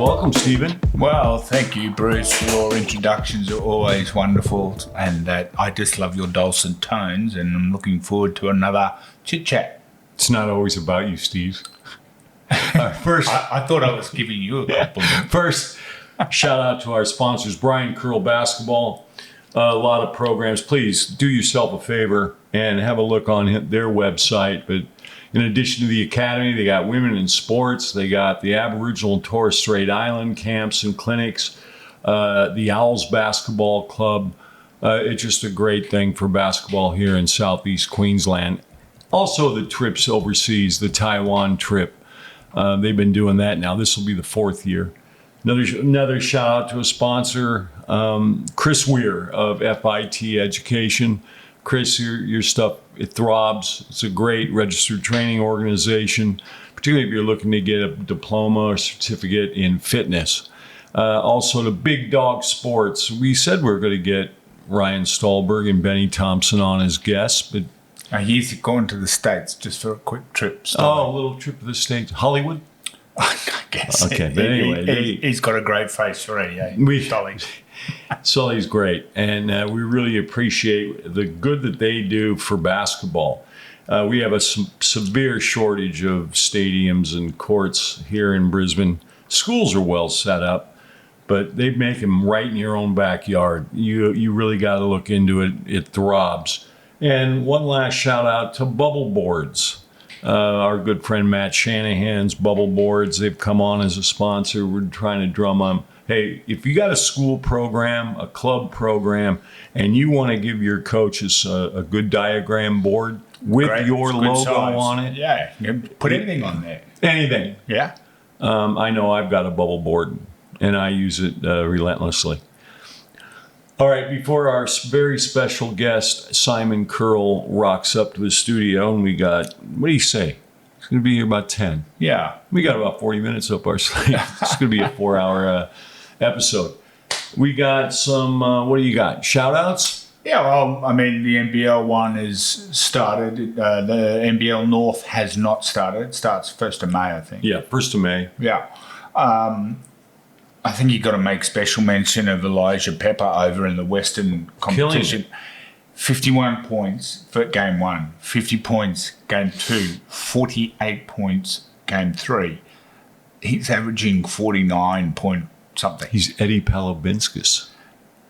welcome, Stephen. Well, thank you, Bruce. Your introductions are always wonderful, and I just love your dulcet tones, and I'm looking forward to another chit-chat. It's not always about you, Steve. First, I thought I was giving you a compliment. First, shout out to our sponsors, Brisbane Kerle Basketball. A lot of programs. Please do yourself a favor and have a look on their website. But in addition to the academy, they got women in sports. They got the Aboriginal and Torres Strait Island camps and clinics, the Owls Basketball Club. It's just a great thing for basketball here in Southeast Queensland. Also, the trips overseas, the Taiwan trip. They've been doing that now. This will be the fourth year. Another shout out to a sponsor, Chris Weir of FIT Education. Chris, your stuff, it throbs. It's a great registered training organization, particularly if you're looking to get a diploma or certificate in fitness. Also, the Big Dog Sports. We said we were going to get Ryan Stolberg and Benny Thompson on as guests, but He's going to the States just for a quick trip. A little trip to the States. Hollywood? I guess. Okay, but anyway. He's got a great face already, eh? Sully's great, and we really appreciate the good that they do for basketball. We have a severe shortage of stadiums and courts here in Brisbane. Schools are well set up, but they make them right in your own backyard. You really got to look into it. It throbs. And one last shout out to Bubble Boards. Our good friend Matt Shanahan's Bubble Boards. They've come on as a sponsor. We're trying to drum them. Hey, if you got a school program, a club program, and you want to give your coaches a good diagram board with your logo size on it. Yeah, you can put anything on there. Anything. Yeah. I know I've got a bubble board, and I use it relentlessly. All right, before our very special guest, Simon Kerle, rocks up to the studio, and we got, what do you say? It's going to be here about 10. Yeah. We got about 40 minutes up our sleeve. It's going to be a 4-hour episode. We got some, what do you got? Shout-outs? Yeah, well, I mean, the NBL one is started. The NBL North has not started. It starts 1st of May, I think. Yeah, 1st of May. Yeah. I think you've got to make special mention of Elijah Pepper over in the Western competition. 51 points for game 1, 50 points game 2, 48 points game 3. He's averaging 49 point something. He's Eddie Palabinskas.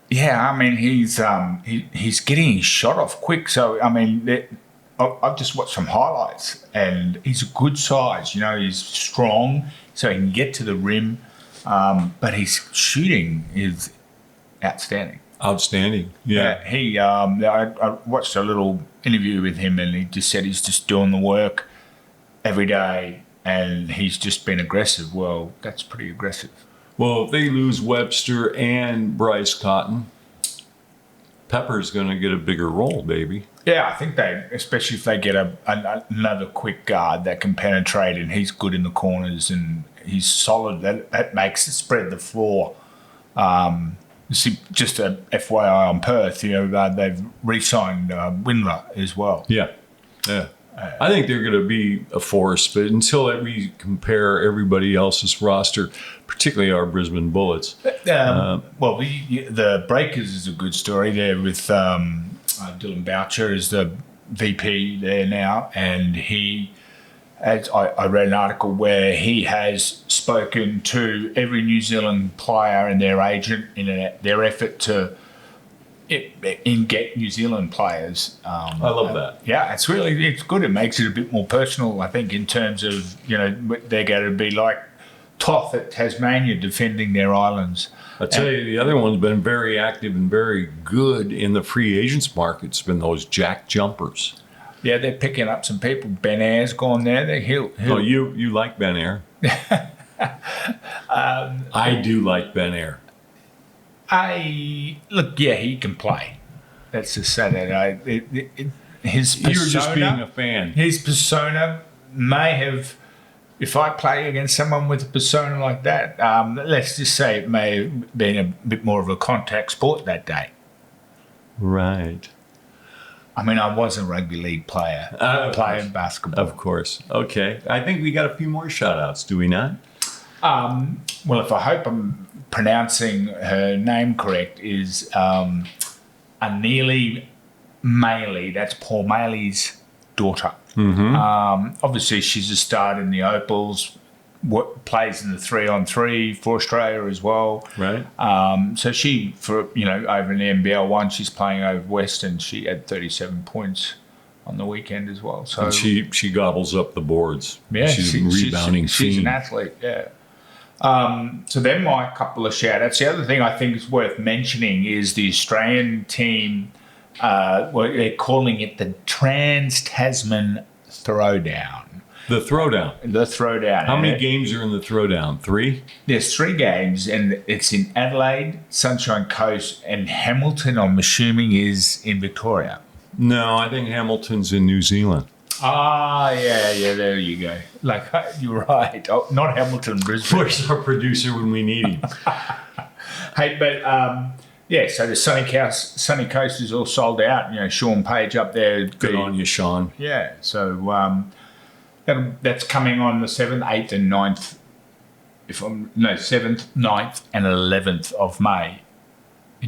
Yeah, I mean, he's getting his shot off quick. So, I mean, I've just watched some highlights, and he's a good size. He's strong, so he can get to the rim. But his shooting is outstanding. Outstanding, yeah. I watched a little interview with him, and he just said he's just doing the work every day, and he's just been aggressive. Well, that's pretty aggressive. Well, if they lose Webster and Bryce Cotton, Pepper's going to get a bigger role, baby. Yeah, I think especially if they get another quick guard that can penetrate, and he's good in the corners and he's solid. That makes it spread the floor. Just a FYI on Perth, they've re-signed Windler as well. Yeah. I think they're going to be a force, but until we compare everybody else's roster, particularly our Brisbane Bullets. The Breakers is a good story there with Dylan Boucher is the VP there now, and I read an article where he has spoken to every New Zealand player and their agent in their effort to get New Zealand players. I love that. Yeah, it's good. It makes it a bit more personal, I think, in terms of, they're going to be like Toth at Tasmania defending their islands. I tell you, the other one's been very active and very good in the free agents market. It's been those Jack Jumpers. Yeah, they're picking up some people. Ben Air's gone there. Oh, you like Ben Air? I do like Ben Air. He can play. Let's just say that. His persona, you're just being a fan. His persona may have, if I play against someone with a persona like that, let's just say it may have been a bit more of a contact sport that day. Right. I mean, I was a rugby league player, playing basketball. Of course. Okay. I think we got a few more shout-outs, do we not? Well, if I hope I'm pronouncing her name correct, is Aneely Maley. That's Paul Maley's daughter. Obviously, she's a start in the Opals. Plays in the 3-on-3 for Australia as well. Right. So she, over in the NBL one, she's playing over West, and she had 37 points on the weekend as well. So And she gobbles up the boards. yeah, she's a rebounding she's an fiend. athlete. Yeah. So they're my couple of shout-outs. The other thing I think is worth mentioning is the Australian team. They're calling it the Trans-Tasman Throwdown. The throwdown. The Throwdown. How many games are in the throwdown? 3? There's 3 games, and it's in Adelaide, Sunshine Coast, and Hamilton, I'm assuming, is in Victoria. No, I think Hamilton's in New Zealand. Yeah, there you go. Like, you're right. Oh, not Hamilton, Brisbane. Where's our producer when we need him? Hey, but so the Sunny Coast is all sold out. Sean Page up there. Good on you, Sean. Yeah, so that's coming on the 7th, 8th, and 9th. 7th, 9th, and 11th of May.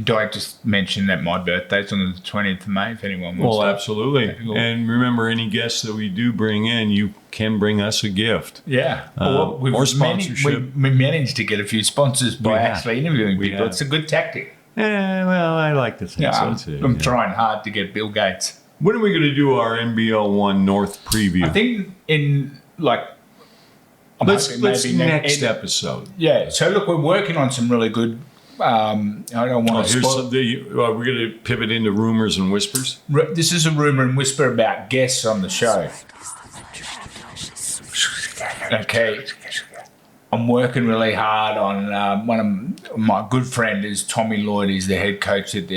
Do I just mention that my birthday's on the 20th of May, if anyone wants to? Absolutely. And remember, any guests that we do bring in, you can bring us a gift. Yeah. Or sponsorship. We managed to get a few sponsors by have. actually interviewing We people. have. It's a good tactic. Well, I like to think so too. I'm trying hard to get Bill Gates. When are we going to do our NBL 1 North preview? I think let's maybe next episode. Yeah. So look, we're working on some really good. I don't want to spoil. We're going to pivot into rumors and whispers. This is a rumor and whisper about guests on the show. Okay. I'm working really hard on one of my good friend is Tommy Lloyd. He's the head coach at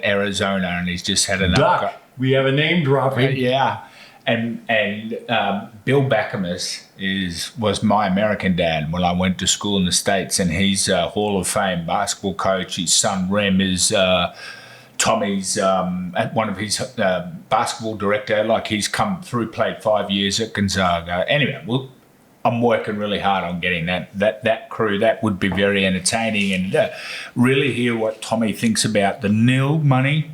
Arizona, and he's just had an Duck. We have a name dropping. Yeah, and Bill Backamus was my American dad when I went to school in the States, and he's a Hall of Fame basketball coach. His son Rem is Tommy's one of his basketball director. Like, he's come through, played 5 years at Gonzaga. Anyway, I'm working really hard on getting that crew. That would be very entertaining, and really hear what Tommy thinks about the nil money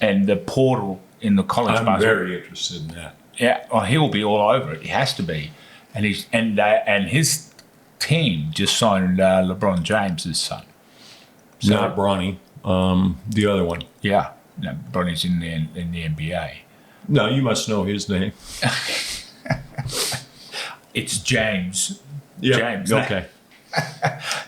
and the portal in the college basketball. I'm very interested in that. Yeah, he'll be all over it. He has to be, and his team just signed LeBron James's son. So, Not Bronny, the other one. Yeah, no, Bronny's in the NBA. No, you must know his name. It's James. Yeah. James. Okay.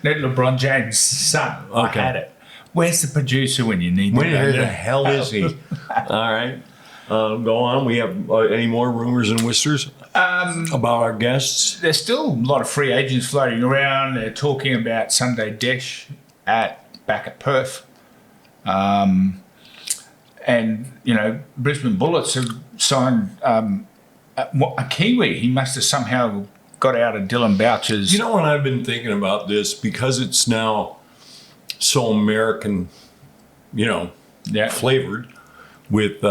No, LeBron James' son. Okay. I had it. Where's the producer when you need Where them? the hell is he? All right. Go on. We have any more rumors and whispers about our guests? There's still a lot of free agents floating around. They're talking about Sunday Desh back at Perth. And, Brisbane Bullets have signed a Kiwi. He must have somehow got out of Dylan Boucher's. You know what, I've been thinking about this because it's now so American, flavored with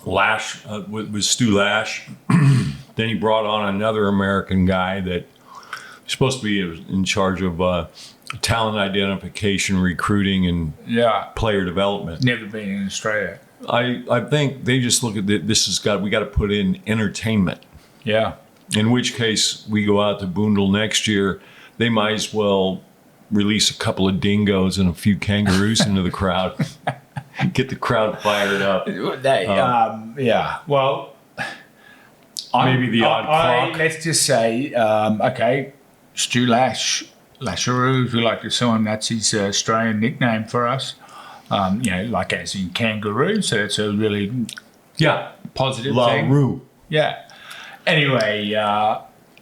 Lash, with Stu Lash. Then he brought on another American guy that was supposed to be in charge of talent identification, recruiting, and player development. Never been in Australia. I think they just look at we got to put in entertainment. Yeah. In which case, we go out to Boondall next year. They might as well release a couple of dingoes and a few kangaroos into the crowd. Get the crowd fired up. Yeah. Well, maybe the odd clock. Let's just say, Stu Lasharoo, if you like to say him, that's his Australian nickname for us. Like as in kangaroo. So it's a really positive thing. LaRue. Yeah. Anyway,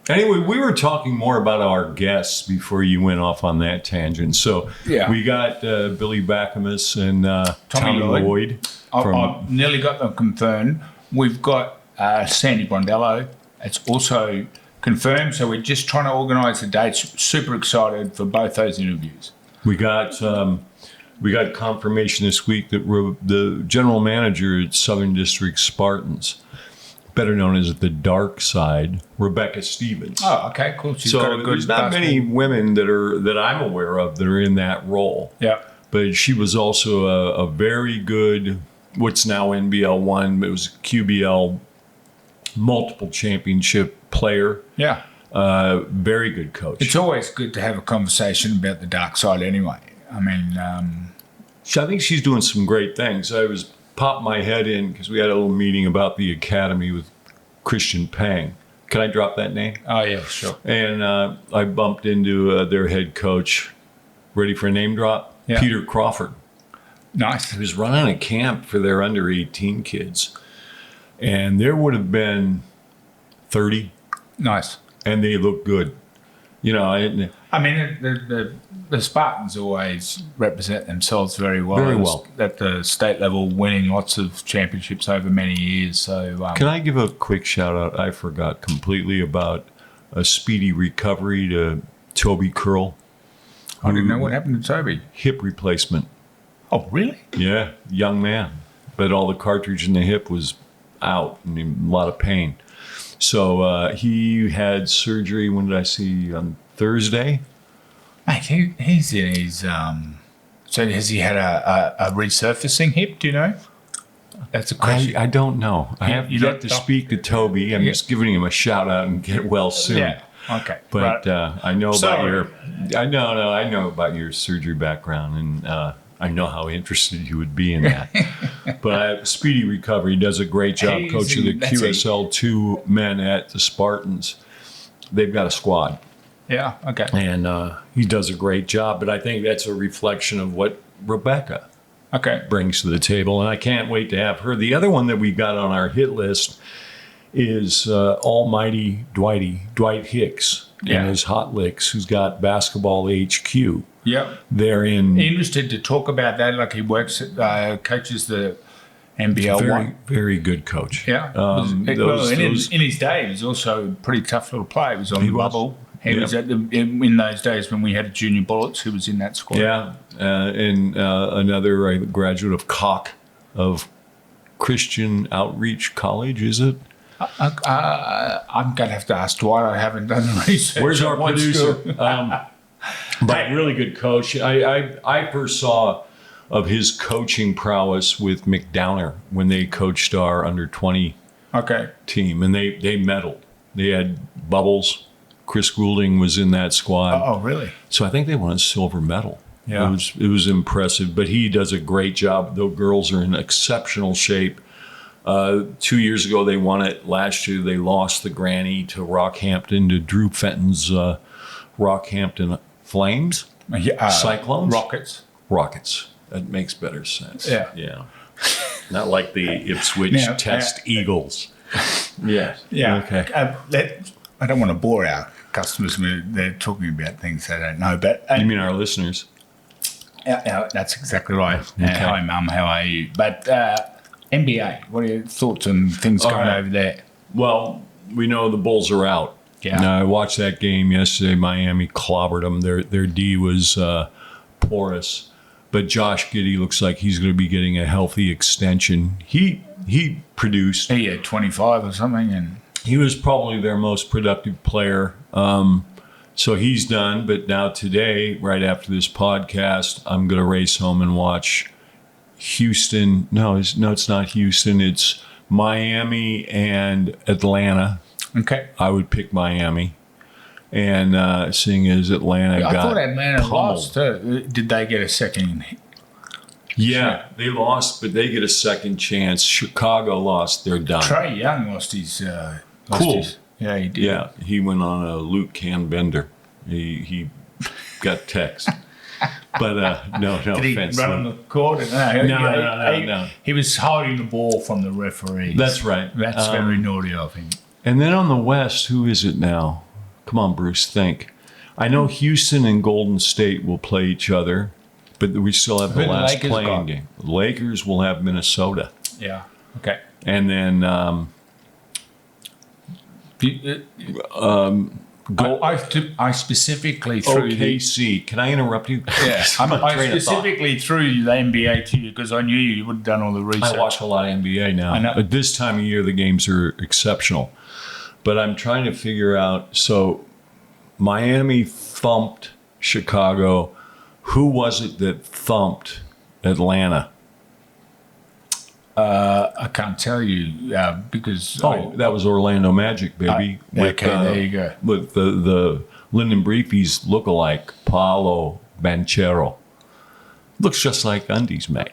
we were talking more about our guests before you went off on that tangent. So we got Billy Backamus and Tommy Lloyd. I've nearly got them confirmed. We've got Sandy Brondello. It's also confirmed. So we're just trying to organise the dates. Super excited for both those interviews. We got confirmation this week that the general manager at Southern District Spartans, better known as the dark side, Rebecca Stevens. Oh, okay, cool. She's so got a good there's not many women that I'm aware of that are in that role. Yeah. But she was also a very good, what's now NBL 1, but it was QBL multiple championship player. Yeah. Very good coach. It's always good to have a conversation about the dark side anyway. I mean, I think she's doing some great things. I was popped my head in because we had a little meeting about the academy with Christian Pang. Can I drop that name? oh, yeah, sure. And I bumped into their head coach. Ready for a name drop? Yeah. Peter Crawford. Nice. He was running a camp for their under 18 kids. And there would have been 30, Nice. and they looked good. You know, I mean, the Spartans always represent themselves very well. Very well. At the state level, winning lots of championships over many years. So, can I give a quick shout out? I forgot completely about a speedy recovery to Toby Kerle. I didn't know what happened to Toby. Hip replacement. Oh, really? Yeah, young man. But all the cartilage in the hip was out and in a lot of pain. So he had surgery, when did I see? On Thursday? Mate, he's in his... so has he had a resurfacing hip, do you know? That's a question. I don't know. I have you yet don't to know? speak to Toby. I'm just giving him a shout out and get well soon. Yeah, okay. But right. I know about Sorry. I know about your surgery background, and I know how interested you would be in that. But speedy recovery. He does a great job He's coaching the in- that's QSL 2 men at the Spartans. They've got a squad, Yeah, okay. and he does a great job. But I think that's a reflection of what Rebecca Okay. brings to the table, and I can't wait to have her. The other one that we got on our hit list is almighty Dwight Hicks Yeah. and his Hot Licks, who's got Basketball HQ. Yep. They're in Interested to talk about that. Like he works at, coaches the NBL very, one. very good coach. Yeah. In his day, he was also a pretty tough little player. He was on the was. bubble. He Yeah. was in those days when we had Junior Bullets, who was in that squad. Yeah, and another graduate of Koch of Christian Outreach College, is it? I'm going to have to ask Dwight. I haven't done the research. Where's our on what producer? school. But really good coach. I first saw of his coaching prowess with McDowner when they coached our under 20 Okay. team, and they medaled. They had Bubbles. Chris Goulding was in that squad. Oh, really? So I think they won a silver medal. Yeah. It was impressive, but he does a great job. The girls are in exceptional shape. 2 years ago, they won it. Last year, they lost the granny to Rockhampton, to Drew Fenton's Rockhampton Flames. Yeah, Cyclones? Rockets. That makes better sense. Yeah. Yeah. Not like the Ipswich Now, Test Eagles. Yes. Yeah. Okay. I don't want to bore our customers when they're talking about things they don't know, but You mean our listeners? yeah, that's exactly right. Okay. Hi, Mum. How are you? But NBA, what are your thoughts on things going right. over there? Well, we know the Bulls are out. Yeah. Now, I watched that game yesterday. Miami clobbered them. Their D was porous. But Josh Giddey looks like he's going to be getting a healthy extension. He produced. He had 25 or something, and He was probably their most productive player. So he's done. But now today, right after this podcast, I'm going to race home and watch Houston. No, it's not Houston. It's Miami and Atlanta. okay. I would pick Miami. And seeing as Atlanta I got thought Atlanta pummeled. lost. Did they get a second? Yeah, they lost, but they get a second chance. Chicago lost. They're done. Trey Young lost his. Cool. Yeah, he did. Yeah, he went on a Luke Can bender. He got text. But no Did he offense. run on Luke. the court? No. He was holding the ball from the referee. That's right. That's very naughty of him. And then on the West, who is it now? Come on, Bruce, think. I know Houston and Golden State will play each other, but we still have the Who the last Lakers playing got? game. The Lakers will have Minnesota. Yeah. Okay. And then I specifically threw OKC. Can I interrupt you? I specifically threw the NBA to you because I knew you would have done all the research. I watch a lot of NBA now. I know. At this time of year, the games are exceptional. But I'm trying to figure out. So Miami thumped Chicago. Who was it that thumped Atlanta? I can't tell you because That was Orlando Magic, baby. There you go. With the Lyndon Briefy's lookalike, Paolo Banchero. Looks just like Undies, mate.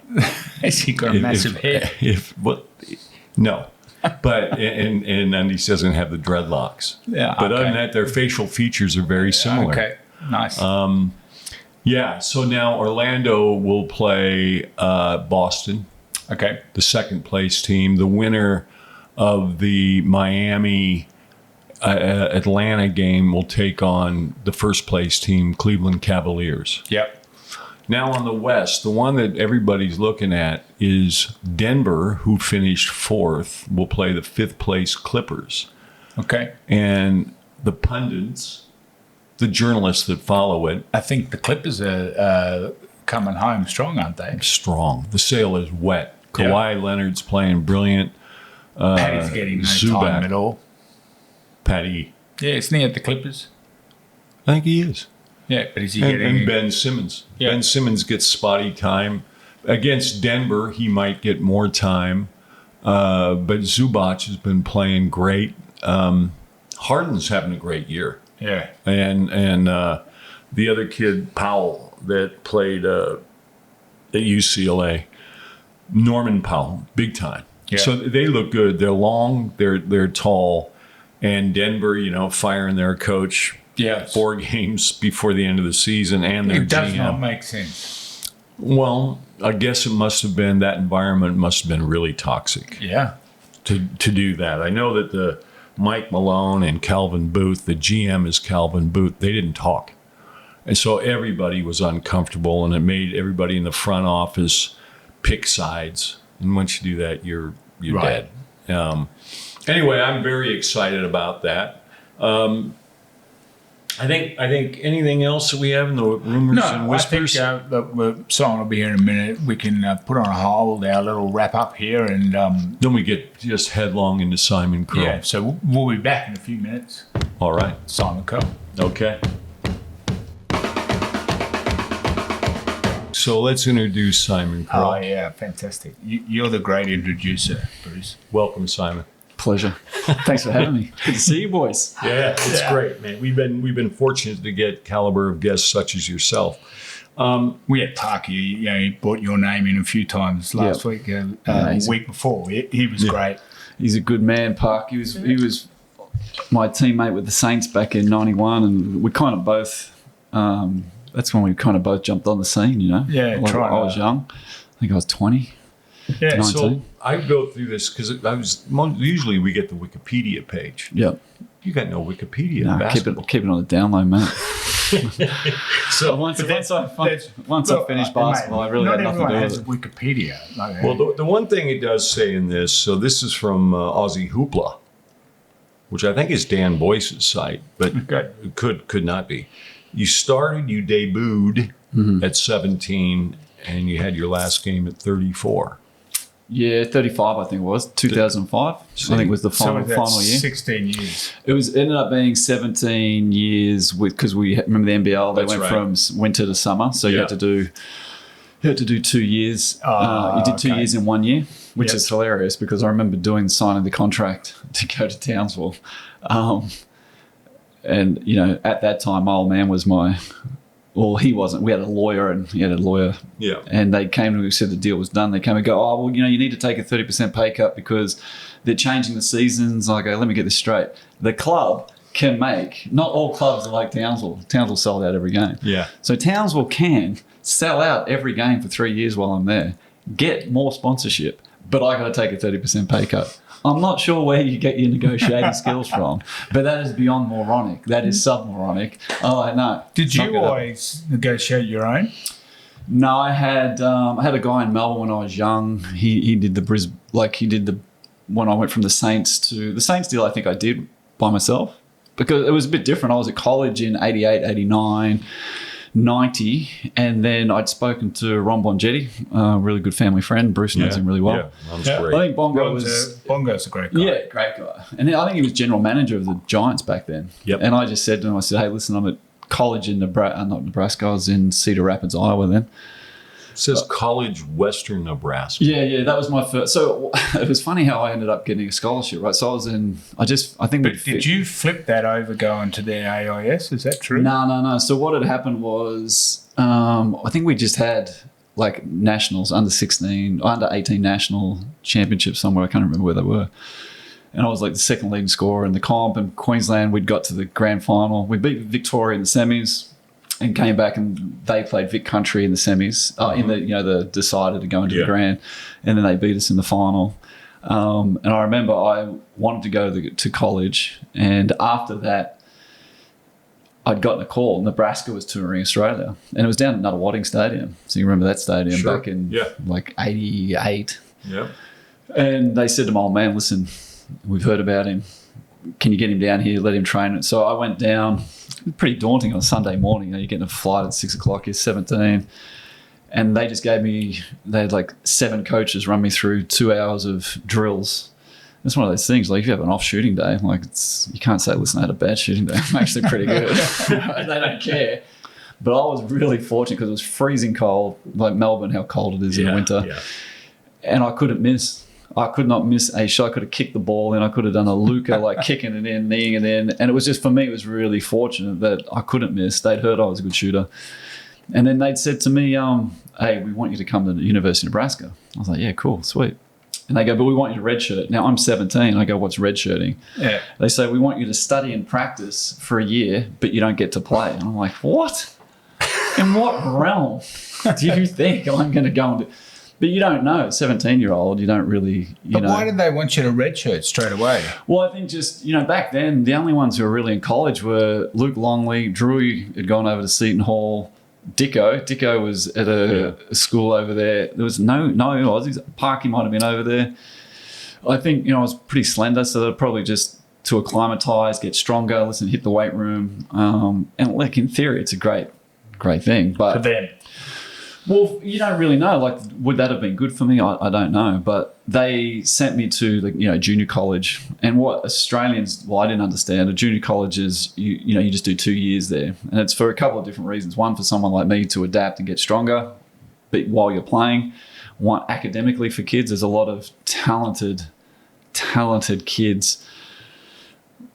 Has he got a massive head? No. But and Undies doesn't have the dreadlocks. Yeah. But other than that, their facial features are very similar. Okay. Nice. So now Orlando will play Boston. Okay. The second place team. The winner of the Miami Atlanta game will take on the first place team, Cleveland Cavaliers. Yep. Now on the West, the one that everybody's looking at is Denver, who finished fourth, will play the fifth place Clippers. Okay. And the pundits, the journalists that follow it, I think the Clippers are coming home strong, aren't they? strong. The sail is wet. Kawhi Leonard's playing brilliant. Patty's getting no time at all. Patty. Yeah, isn't he at the Clippers? I think he is. Yeah, but is he And getting... Ben Simmons. Yeah. Ben Simmons gets spotty time. Against Denver, he might get more time. But Zubac has been playing great. Harden's having a great year. Yeah. And the other kid, Powell, that played at UCLA, Norman Powell, big time. Yeah. So they look good. They're long, they're tall. And Denver, firing their coach Yeah. 4 games before the end of the season and their It does GM. not make sense. Well, I guess it must have been, that environment must have been really toxic Yeah. to do that. I know that the Mike Malone and Calvin Booth, the GM is Calvin Booth, they didn't talk. And so everybody was uncomfortable, and it made everybody in the front office pick sides. And once you do that, you're Right. dead. Anyway, I'm very excited about that. I think anything else that we have in the rumors and whispers? I think Simon will be here in a minute. We can put on hold our little wrap up here, and Then we get just headlong into Simon Kerle. yeah. So we'll be back in a few minutes. All right. Simon Kerle. Okay. So let's introduce Simon Kerle. Oh yeah, fantastic. You're the great introducer, Bruce. Welcome, Simon. Pleasure. Thanks for having me. Good to see you, boys. Yeah, it's great, man. We've been fortunate to get caliber of guests such as yourself. We had Parky. He brought your name in a few times last week. The week before, he was great. He's a good man, Park. He was my teammate with the Saints back in '91, and we kind of both. That's when we kind of both jumped on the scene, Yeah, I was young. I think I was 20. Yeah. 19. So I go through this because usually we get the Wikipedia page. Yep. You got no Wikipedia in No, basketball. keep it on the down low, mate. So once I finished basketball, I really not had nothing to everyone do has with it. Wikipedia. Like, well, the one thing it does say in this, so this is from Aussie Hoopla, which I think is Dan Boyce's site, but it could not be. You debuted at 17, and you had your last game at 34. Yeah, 35, I think it was. 2005. I think was the final year. 16 years. It ended up being 17 years because we remember the NBL. They That's went right. from winter to summer, so you Yeah. had to do 2 years. You did 2 okay. years in 1 year, which Yep. is hilarious because I remember signing the contract to go to Townsville, and at that time, my old man was he wasn't. We had a lawyer, and he had a lawyer. Yeah. And they came to me and said the deal was done. They came and go, oh, well, you need to take a 30% pay cut because they're changing the seasons. I go, let me get this straight. The club can make, not all clubs are like Townsville. Townsville sold out every game. Yeah. So Townsville can sell out every game for 3 years while I'm there, get more sponsorship, but I got to take a 30% pay cut. I'm not sure where you get your negotiating skills from, but that is beyond moronic. That is sub-moronic. Oh, I know. Did you always negotiate your own? No, I had a guy in Melbourne when I was young. He did when I went from the Saints to the Saints deal. I think I did by myself. because it was a bit different. I was at college in 88, 89, 90, and then I'd spoken to Ron Bongetti, a really good family friend. Bruce knows him really well. Yeah, Ron's Yeah. great. I think Bongo's a great guy. yeah, great guy. And I think he was general manager of the Giants back then. Yep. And I just said to him, I said, hey, listen, I'm at college in not Nebraska. I was in Cedar Rapids, Iowa then. It says College Western Nebraska. Yeah, that was my first. So it was funny how I ended up getting a scholarship, right? So I was I think. But did you flip that over going to the AIS? Is that true? No. So what had happened was, I think we just had like nationals, under 16, under 18 national championships somewhere. I can't remember where they were. And I was like the second leading scorer in the comp. And Queensland, we'd got to the grand final. We beat Victoria in the semis. And came back and they played Vic Country in the semis, in the decided to go into the grand, and then they beat us in the final. And I remember I wanted to go to college, and after that, I'd gotten a call. Nebraska was touring Australia, and it was down at Nuttawading Stadium. So you remember that stadium back in like '88. Yeah. And they said to my old man, "Listen, we've heard about him. Can you get him down here? Let him train." So I went down. Pretty daunting on a Sunday morning. You're getting a flight at 6 o'clock. You're 17, and they just gave me. They had like 7 coaches run me through 2 hours of drills. It's one of those things. Like if you have an off shooting day, like you can't say, "Listen, I had a bad shooting day." I'm actually pretty good. They don't care. But I was really fortunate because it was freezing cold, like Melbourne, how cold it is in the winter, and I couldn't miss. I could not miss a shot. I could have kicked the ball in. I could have done a Luca, like kicking it in, kneeing it in. And it was just, for me, it was really fortunate that I couldn't miss. They'd heard I was a good shooter. And then they'd said to me, hey, we want you to come to the University of Nebraska. I was like, yeah, cool, sweet. And they go, but we want you to redshirt. Now, I'm 17. I go, what's redshirting? Yeah. They say, we want you to study and practice for a year, but you don't get to play. And I'm like, what? In what realm do you think I'm going to go and do? But you don't know. 17-year-old, you don't really, But why did they want you to redshirt straight away? Well, I think just, back then, the only ones who were really in college were Luke Longley, Drew had gone over to Seton Hall, Dicko. Dicko was at a school over there. There was no Aussies. Parky might have been over there. I think, I was pretty slender, so they'd probably just to acclimatise, get stronger, hit the weight room. And like in theory, it's a great thing. But For them. Well, you don't really know. Like, would that have been good for me? I don't know. But they sent me to junior college, and what Australians, I didn't understand. A junior college is you just do 2 years there, and it's for a couple of different reasons. One, for someone like me to adapt and get stronger, but while you're playing. One, academically for kids, there's a lot of talented kids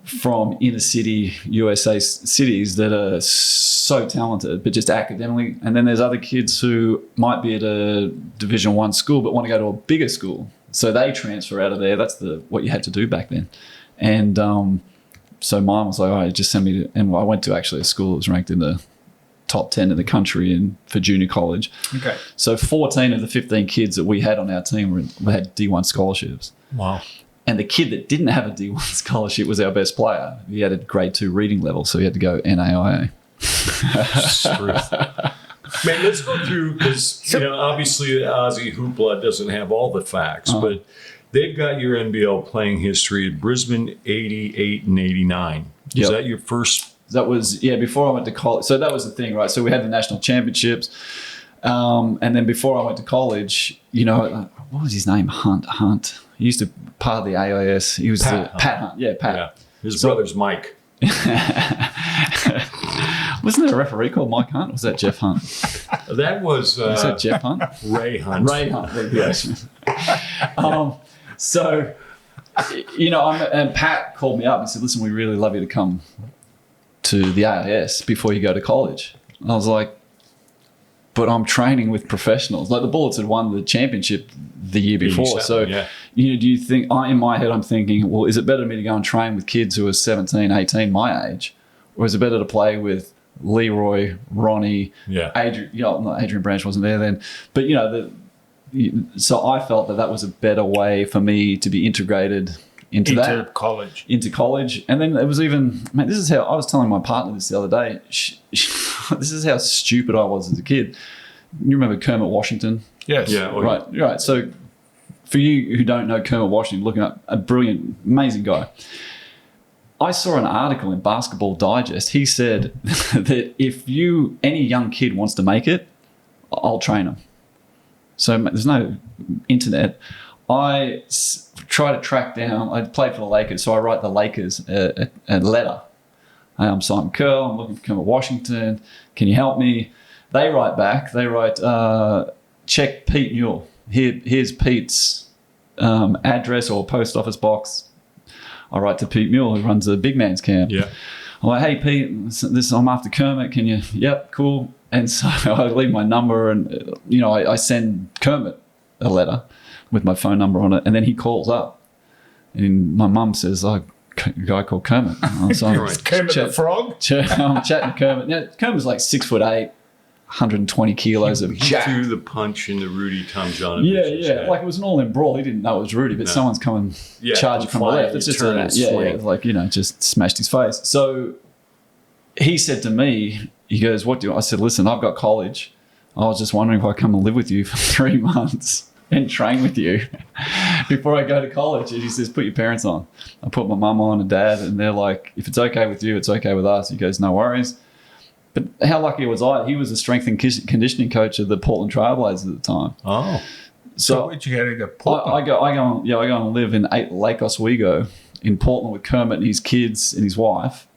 from inner city USA cities that are so talented, but just academically. And then there's other kids who might be at a Division 1 school but want to go to a bigger school, so they transfer out of there. That's what you had to do back then. And so mine was like, all right, just send me to, and I went to actually a school that was ranked in the top 10 in the country for junior college. Okay. So 14 of the 15 kids that we had on our team had D1 scholarships. Wow. And the kid that didn't have a D1 scholarship was our best player. He had a grade 2 reading level, so he had to go NAIA. Man, let's go through, because obviously the Aussie hoopla doesn't have all the facts, but they've got your NBL playing history at Brisbane 88 and 89. Was that your first? That was, before I went to college. So that was the thing, right? So we had the national championships. And then before I went to college, what was his name? Hunt. He used to part of the AIS. He was Pat Hunt. Yeah, Pat. Yeah. His brother's Mike. Wasn't there a referee called Mike Hunt? Or was that Jeff Hunt? That was that Jeff Hunt? Ray Hunt. Ray Hunt. Yes. So, and Pat called me up and said, listen, we really love you to come to the AIS before you go to college. And I was like, but I'm training with professionals. Like the Bullets had won the championship the year before. So, do you think, in my head, I'm thinking, well, is it better for me to go and train with kids who are 17, 18, my age? Or is it better to play with Leroy, Ronnie, Adrian? Not Adrian Branch wasn't there then. But, so I felt that was a better way for me to be integrated into college. And then it was even, this is how, I was telling my partner this the other day, this is how stupid I was as a kid. You remember Kermit Washington? Yes. Yeah. Right. So for you who don't know Kermit Washington, looking up, a brilliant, amazing guy. I saw an article in Basketball Digest. He said that if any young kid wants to make it, I'll train them. So there's no internet. I try to track down. I played for the Lakers, so I write the Lakers a letter. I'm Simon Kerle. I'm looking for Kermit Washington. Can you help me? They write back. They write, check Pete Newell. Here's Pete's address or post office box. I write to Pete Newell, who runs the big man's camp. Yeah. I'm like, hey, Pete, I'm after Kermit. Can you? Yep, cool. And so I leave my number and, I send Kermit a letter with my phone number on it. And then he calls up. And my mum says, a guy called Kermit. So Right. Kermit the Frog? I'm chatting to Kermit. Now, Kermit's like 6'8", 120 kilos of He jack. threw the punch in the Rudy Tomjanovich. Yeah. Like it was an all-in brawl. He didn't know it was Rudy, but someone's coming charging from the left. It's just just smashed his face. So he said to me, he goes, "What do you?" I said, "Listen, I've got college. I was just wondering if I come and live with you for 3 months and train with you before I go to college." And he says, "Put your parents on." I put my mum on and dad, and they're like, "If it's okay with you, it's okay with us." He goes, "No worries." But how lucky was I? He was a strength and conditioning coach of the Portland Trailblazers at the time. Oh. So where'd you go to go Portland? I go and live in Lake Oswego in Portland with Kermit and his kids and his wife.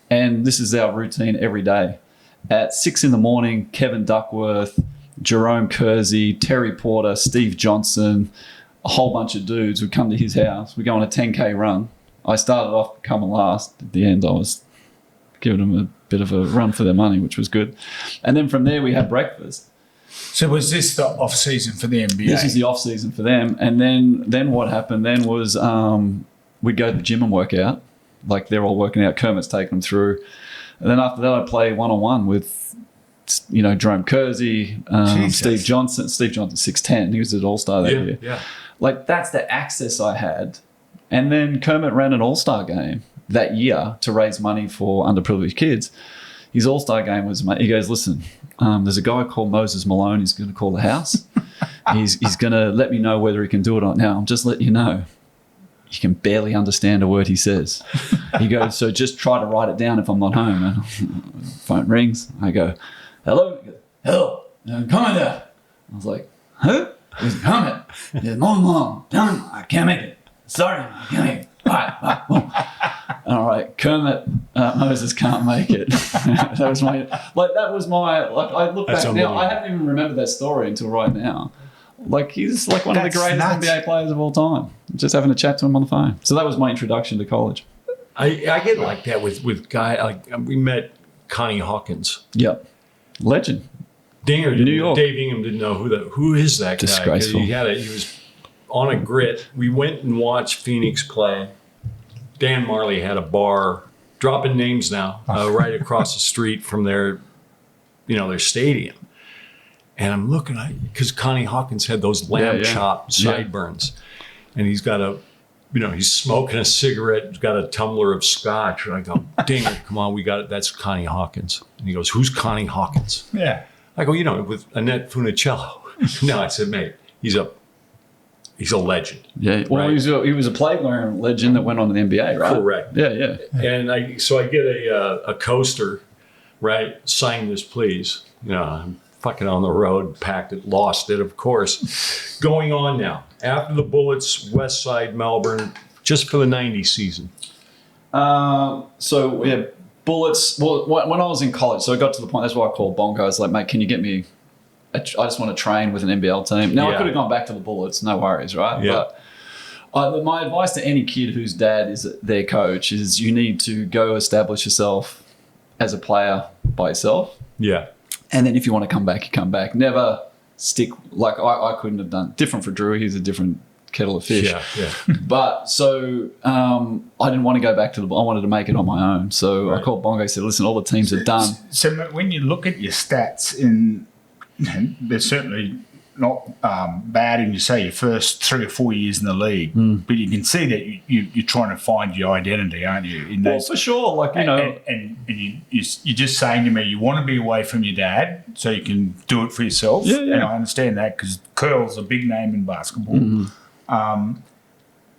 And this is our routine every day. At 6 a.m, Kevin Duckworth, Jerome Kersey, Terry Porter, Steve Johnson, a whole bunch of dudes would come to his house. We go on a 10K run. I started off coming last. At the end, I was giving them a bit of a run for their money, which was good. And then from there, we had breakfast. So was this the off season for the NBA? This is the off season for them. And then what happened then was we'd go to the gym and work out. Like they're all working out. Kermit's taking them through. And then after that, I'd play one-on-one with, Jerome Kersey, Steve Johnson. Steve Johnson, 6'10". He was an all-star that year. Yeah. Like that's the access I had. And then Kermit ran an all-star game that year to raise money for underprivileged kids. His all-star game was, he goes, "Listen, there's a guy called Moses Malone. He's going to call the house. He's going to let me know whether he can do it or not. Now, I'm just letting you know, you can barely understand a word he says." He goes, "So just try to write it down if I'm not home." And phone rings. I go, "Hello?" He goes, "Hello, Kermit there." I was like, "Who?" He goes, "Kermit. Yeah, long. I can't make it. Sorry, I can't make it. All right, Kermit, Moses can't make it." That was my. I look That's back now. I haven't even remembered that story until right now. Like he's like one of the greatest NBA players of all time. Just having a chat to him on the phone. So that was my introduction to college. I get like that with guy like we met Connie Hawkins. Yep, legend. Dinger, New York. Dave Ingham didn't know who is that guy. Disgraceful. He was on a grit. We went and watched Phoenix play. Dan Marley had a bar, dropping names now, right across the street from their stadium. And I'm looking at, because Connie Hawkins had those lamb chop sideburns, and he's got he's smoking a cigarette, he's got a tumbler of scotch. And I go, "Dinger, come on, we got it. That's Connie Hawkins." And he goes, "Who's Connie Hawkins?" Yeah. I go, with Annette Funicello. No, I said, "Mate, he's a legend." Yeah. Well, right? he was a play-wearing legend that went on to the NBA, right? Correct. Yeah. And I get a coaster, right? "Sign this, please." I'm fucking on the road, packed it, lost it, of course. Going on now. After the Bullets, West Side, Melbourne, just for the 90s season. So we had Bullets. Well, when I was in college, so I got to the point, that's why I called Bongo. I was like, "Mate, can you get me, I just want to train with an NBL team." Now, I could have gone back to the Bullets, no worries, right? Yeah. But my advice to any kid whose dad is their coach is you need to go establish yourself as a player by yourself. Yeah. And then if you want to come back, you come back. Never stick, like I couldn't have done. Different for Drew, he's a different kettle of fish. Yeah. But so I didn't want to go back to I wanted to make it on my own. So Right. I called Bongo, said, "Listen, all the teams are done." So when you look at your stats, they're certainly not bad in, your first 3 or 4 years in the league. But you can see that you're trying to find your identity, aren't you? In Well, those, for sure. Like, and you're just saying to me you want to be away from your dad so you can do it for yourself. Yeah. And I understand that because Curle's a big name in basketball.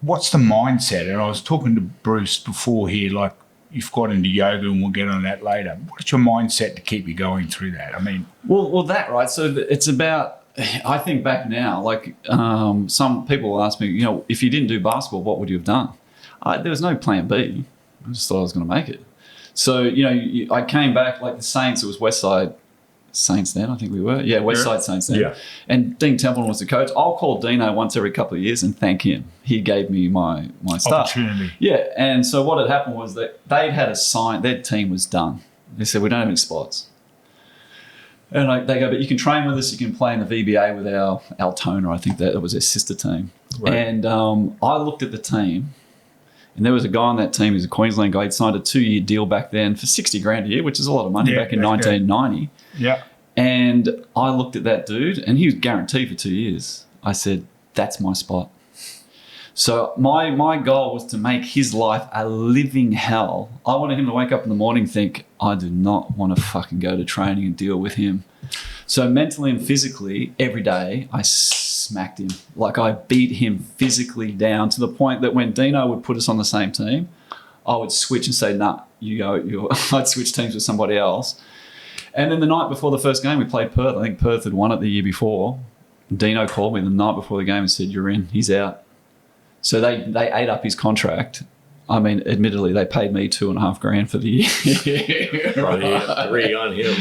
what's the mindset? And I was talking to Bruce before here, like you've got into yoga, and we'll get on that later. What's your mindset to keep you going through that? I mean, well, that right. So it's about. I think back now, like some people ask me, if you didn't do basketball, what would you have done? There was no plan B. I just thought I was going to make it. So, I came back like the Saints. It was Westside Saints then, I think we were. Yeah, Westside Saints then. Yeah. And Dean Templeton was the coach. I'll call Dino once every couple of years and thank him. He gave me my start. Opportunity. Yeah, and so what had happened was that they'd had a sign. Their team was done. They said, we don't have any spots. And they go, but you can train with us. You can play in the VBA with our Altona. I think that was their sister team. Right. And I looked at the team, and there was a guy on that team. He's a Queensland guy. He'd signed a 2-year deal back then for $60,000 a year, which is a lot of money back in 1990. Yeah. And I looked at that dude, and he was guaranteed for 2 years. I said, that's my spot. So my goal was to make his life a living hell. I wanted him to wake up in the morning and think, I do not want to fucking go to training and deal with him. So mentally and physically, every day, I smacked him. Like I beat him physically down to the point that when Dino would put us on the same team, I would switch and say, nah, you go. I'd switch teams with somebody else. And then the night before the first game, we played Perth. I think Perth had won it the year before. Dino called me the night before the game and said, you're in. He's out. So they ate up his contract. I mean, admittedly, they paid me $2,500 for the year. Probably 3 on him.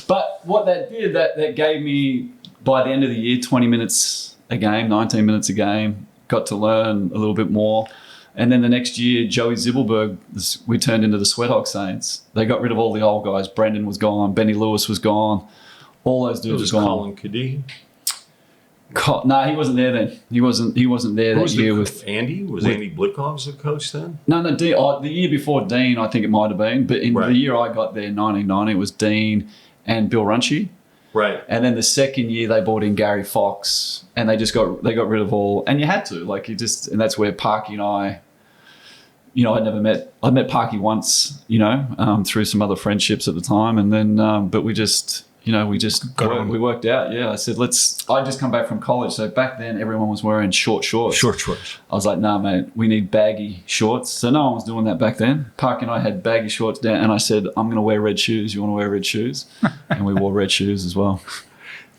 But what that did, that gave me, by the end of the year, 20 minutes a game, 19 minutes a game, got to learn a little bit more. And then the next year, Joey Zibbelberg, we turned into the Sweat Hog Saints. They got rid of all the old guys. Brendan was gone. Benny Lewis was gone. All those dudes were gone. Colin Cadee? No, he wasn't there then. He wasn't there that year with Andy. Was Andy Blitkoff the coach then? No, the year before Dean, I think it might have been. But in the year I got there, 1990, it was Dean and Bill Runchie. Right. And then the second year they brought in Gary Fox, and they got rid of all. And you had to, and that's where Parky and I. I'd met Parky once, through some other friendships at the time, and then, but we worked out. Yeah, I said, I just come back from college. So back then everyone was wearing short shorts. Short shorts. I was like, nah, mate, we need baggy shorts. So no one was doing that back then. Park and I had baggy shorts down, and I said, I'm going to wear red shoes. You want to wear red shoes? And we wore red shoes as well.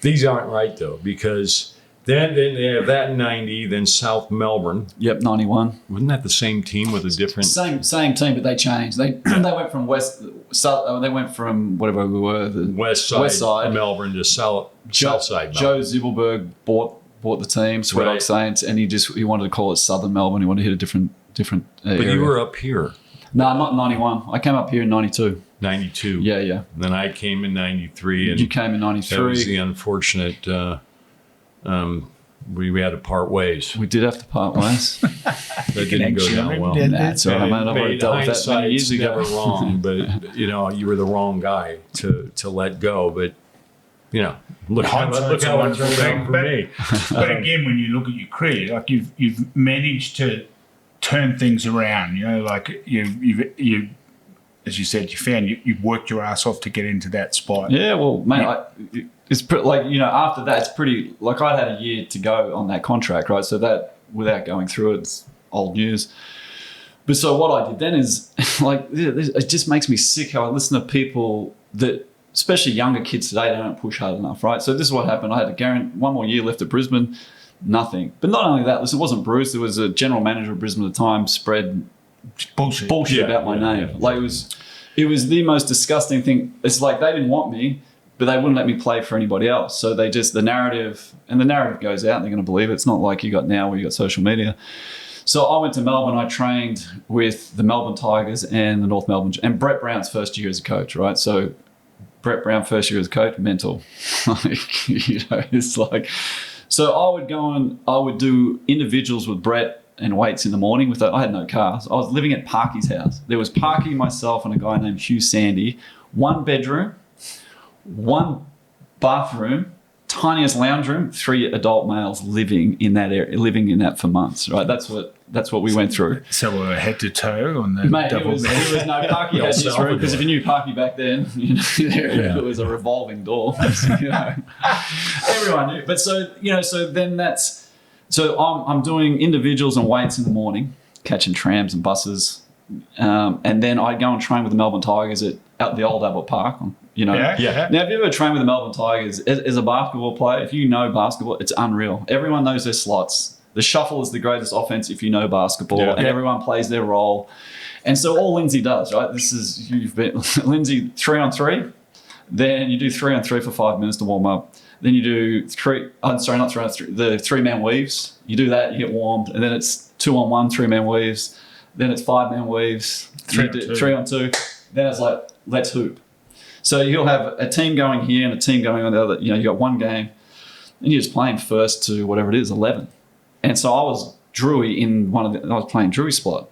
These aren't right though, because then they have that in 90, then South Melbourne. Yep, 91. Wasn't that the same team with a different? Same team, but they changed. They went from they went from whatever we were, the West side Melbourne to South side Melbourne. Joe Zibbelberg bought the team, Sweat Hog Saints, and he wanted to call it Southern Melbourne. He wanted to hit a different area. But you were up here. No, not 91. I came up here in 92. 92. Yeah. And then I came in 93. And you came in 93. That was the unfortunate. We had to part ways. We did have to part ways. That didn't go down well. That's all right, man. I've already dealt with that many years ago. Never wrong, but you were the wrong guy to let go. But look how it turned out for me. But again, when you look at your career, like you've managed to turn things around. Like you as you said, you've worked your ass off to get into that spot. Yeah, well, mate, it's after that, it's pretty, I had a year to go on that contract, right? So that, without going through it, it's old news. But so what I did then is, it just makes me sick how I listen to people that, especially younger kids today, they don't push hard enough, right? So this is what happened. I had one more year left at Brisbane, nothing. But not only that, listen, it wasn't Bruce. There was a general manager of Brisbane at the time spread bullshit about my name. Yeah. It was the most disgusting thing. It's like they didn't want me, but they wouldn't let me play for anybody else. So the narrative goes out and they're going to believe it. It's not like you got now where you got social media. So I went to Melbourne. I trained with the Melbourne Tigers and the North Melbourne, and Brett Brown's first year as a coach, right? So Brett Brown, first year as a coach, mental. It's like, so I would do individuals with Brett and weights in the morning. I had no cars. I was living at Parky's house. There was Parky, myself, and a guy named Hugh Sandy. 1 bedroom, 1 bathroom, tiniest lounge room, 3 adult males living in that area, living in that for months. Right, that's what we went through. So we were head to toe on the Mate, double. It was no Parky had his room, because if you knew Parky back then, it was a revolving door. Everyone knew. But so then So I'm doing individuals and weights in the morning, catching trams and buses. And then I go and train with the Melbourne Tigers at the old Albert Park. You know, Yeah. Now, if you ever train with the Melbourne Tigers as a basketball player, if you know basketball, it's unreal. Everyone knows their slots. The shuffle is the greatest offense if you know basketball, and everyone plays their role. And so all Lindsay does, right? You've been Lindsay 3-on-3. Then you do 3-on-3 for 5 minutes to warm up. Then you do the 3-man weaves. You do that, you get warmed, and then it's 2-on-1, 3-man weaves. Then it's 5-man weaves. 3-on-2. Then it's like, let's hoop. So you'll have a team going here and a team going on the other. You know, you got one game, and you're just playing first to whatever it is, 11. And so I was Drewy I was playing Drewy's spot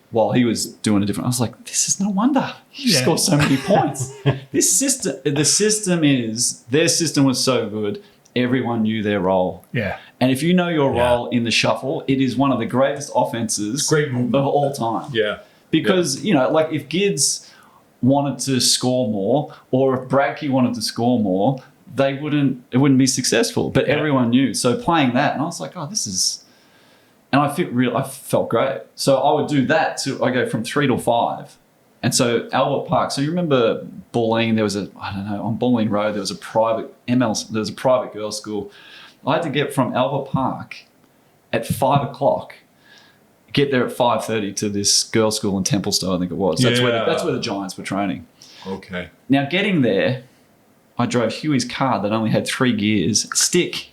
while he was doing a different. I was like, this is no wonder he scored so many points. Their system was so good. Everyone knew their role. Yeah. And if you know your role in the shuffle, it is one of the greatest offenses of all time. Yeah. Because, you know, like if Gids wanted to score more or if Bradkey wanted to score more, it wouldn't be successful. But everyone knew. So playing that, and I was like, oh, this is, and I felt great. So I would do that I go from 3 to 5. And so Albert Park, so you remember Bulleen, on Bulleen Road, there was a private girls' school. I had to get from Albert Park at 5 o'clock, get there at 5:30 to this girls' school in Templestowe, I think it was. That's where the Giants were training. Okay. Now getting there, I drove Huey's car that only had 3 gears, stick,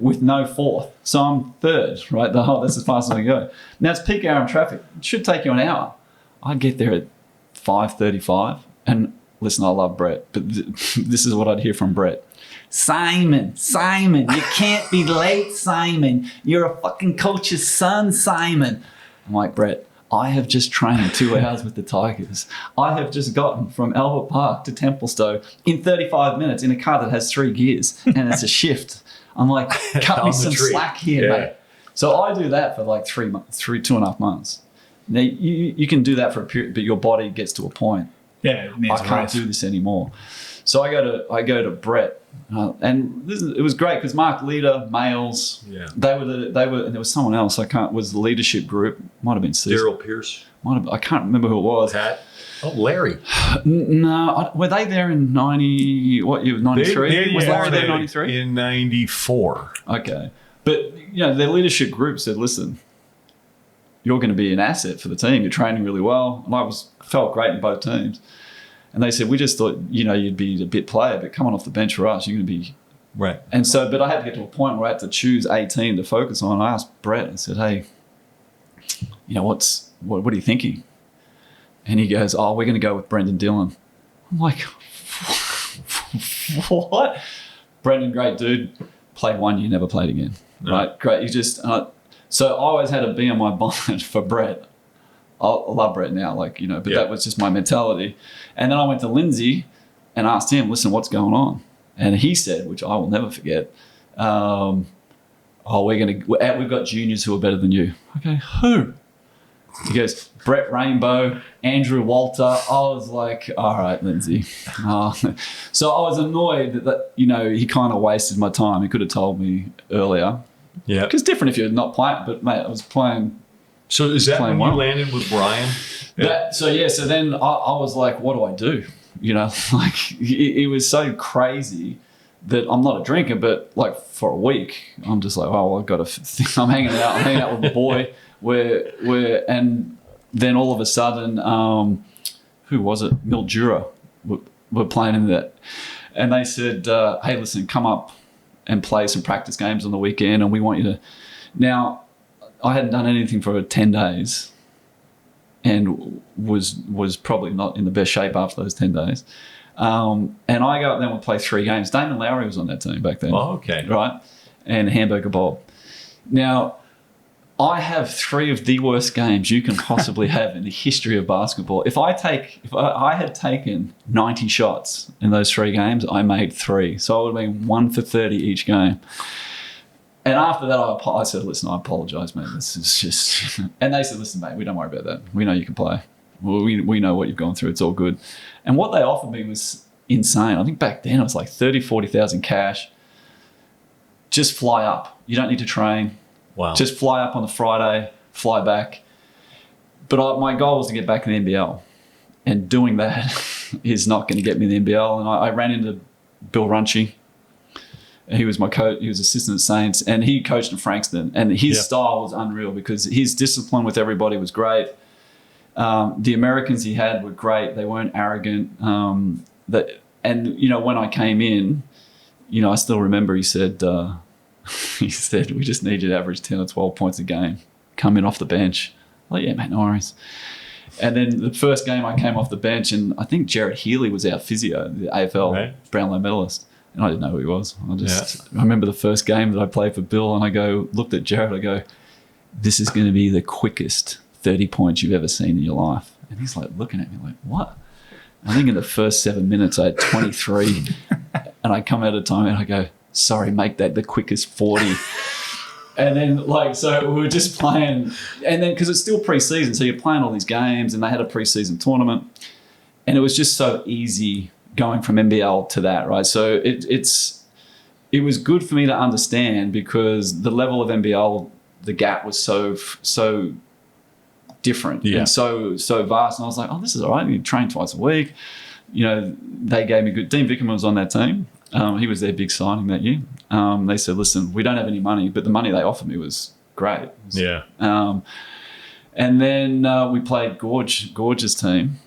with no fourth. So I'm third, right? That's as fast as I go. Now it's peak hour in traffic. It should take you an hour. I get there at 5:35, and listen, I love Brett, but this is what I'd hear from Brett. Simon, you can't be late, Simon. You're a fucking coach's son, Simon. I'm like, Brett, I have just trained 2 hours with the Tigers. I have just gotten from Albert Park to Templestowe in 35 minutes in a car that has 3 gears, and it's a shift. I'm like, cut me some slack here, mate. So I do that for like 3 months, 2.5 months. Now, you can do that for a period, but your body gets to a point. Yeah, I can't do this anymore. So I go to Brett, and it was great because Mark Leader, males, they were, and there was someone else. Was the leadership group. Might have been Daryl Pierce. I can't remember who it was. Pat. Oh, Larry. No, were they there in 90? What year? 93? Was Larry there in 93? In 94. Okay, but their leadership group said, "Listen, you're going to be an asset for the team. You're training really well." And I felt great in both teams. And they said, we just thought, you'd be a bit player, but coming off the bench for us, you're going to be... Right. And so, but I had to get to a point where I had to choose a team to focus on. I asked Brett, I said, hey, what are you thinking? And he goes, oh, we're going to go with Brendan Dillon. I'm like, what? Brendan, great dude. Played 1 year, never played again. No. Right? Great. So I always had to be on my bonnet for Brett. I love Brett now, but that was just my mentality. And then I went to Lindsay and asked him, listen, what's going on? And he said, which I will never forget, we've got juniors who are better than you. Okay, who? He goes, Brett Rainbow, Andrew Walter. I was like, all right, Lindsay. So I was annoyed that he kind of wasted my time. He could have told me earlier. Yeah. Because different if you're not playing, but mate, I was playing. So is that when you landed with Brian? So then I was like, what do I do? It was so crazy that I'm not a drinker, but like for a week, I'm just like, oh, I've got to, I'm hanging out with the boy and then all of a sudden, who was it? Mildura were playing in that. And they said, hey, listen, come up and play some practice games on the weekend, and we want you to. Now, I hadn't done anything for 10 days and was probably not in the best shape after those 10 days. And I go up there and we'll play 3 games. Damon Lowry was on that team back then. Oh, okay. Right? And Hamburger Bob. Now, I have 3 of the worst games you can possibly have in the history of basketball. If I had taken 90 shots in those 3 games, I made 3. So I would have been 1 for 30 each game. And after that, I said, listen, I apologise, mate. This is just... And they said, listen, mate, we don't worry about that. We know you can play. We know what you've gone through. It's all good. And what they offered me was insane. I think back then it was like 30,000, 40,000 cash. Just fly up. You don't need to train. Wow. Just fly up on the Friday, fly back. But my goal was to get back in the NBL. And doing that is not going to get me in the NBL. And I ran into Bill Runchie. He was my coach. He was assistant at Saints. And he coached in Frankston. And his style was unreal because his discipline with everybody was great. The Americans he had were great. They weren't arrogant. And, when I came in, I still remember he said, we just need you to average 10 or 12 points a game. Come in off the bench. Like, yeah, mate, no worries. And then the first game I came off the bench, and I think Jared Healy was our physio, the AFL Brownlow medalist. And I didn't know who he was. I remember the first game that I played for Bill, and looked at Jared, I go, this is going to be the quickest 30 points you've ever seen in your life. And he's like looking at me like, what? I think in the first 7 minutes I had 23. And I come out of time and I go, sorry, make that the quickest 40. And then, so we were just playing. And then, because it's still pre-season, so you're playing all these games, and they had a pre-season tournament. And it was just so easy going from NBL to that, right? So it was good for me to understand because the level of NBL, the gap was so different and so vast. And I was like, oh, this is all right. You train twice a week. They gave me good. Dean Vickerman was on that team. He was their big signing that year. They said, listen, we don't have any money, but the money they offered me was great. And then we played Gorge's team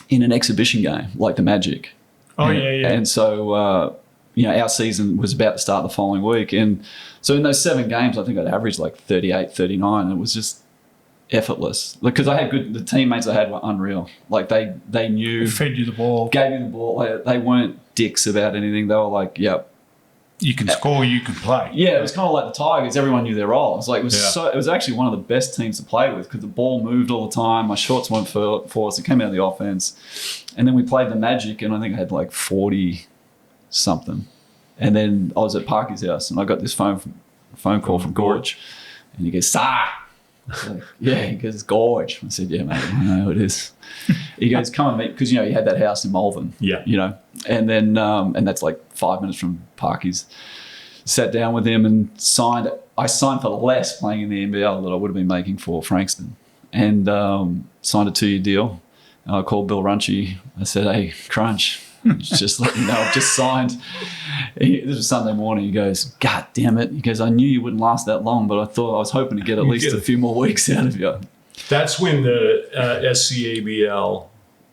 in an exhibition game, like the Magic. And so, our season was about to start the following week. And so in those 7 games, I think I'd averaged like 38, 39. And it was just effortless because I had the teammates I had were unreal. Like they knew, fed you the ball, gave you the ball. They weren't dicks about anything. They were like, yep, you can score, you can play. Yeah, it was kind of like the Tigers. Everyone knew their role. It was actually one of the best teams to play with because the ball moved all the time. My shots weren't for us. It came out of the offense, and then we played the Magic, and I think I had like 40 something. And then I was at Parky's house, and I got this phone call from Gorge, and he goes, "Sir." Like, yeah, he goes, it's Gorge. I said, yeah, mate, I know it is. He goes, come and meet, because, he had that house in Malvern. And then, and that's like 5 minutes from Parky's. Sat down with him and signed. I signed for less playing in the NBL that I would have been making for Frankston. And signed a 2-year deal. And I called Bill Runchie. I said, hey, Crunch, just let you know, I've just signed. This was Sunday morning. He goes, God damn it. He goes, I knew you wouldn't last that long, but I was hoping to get at least a few more weeks out of you. That's when the SCABL,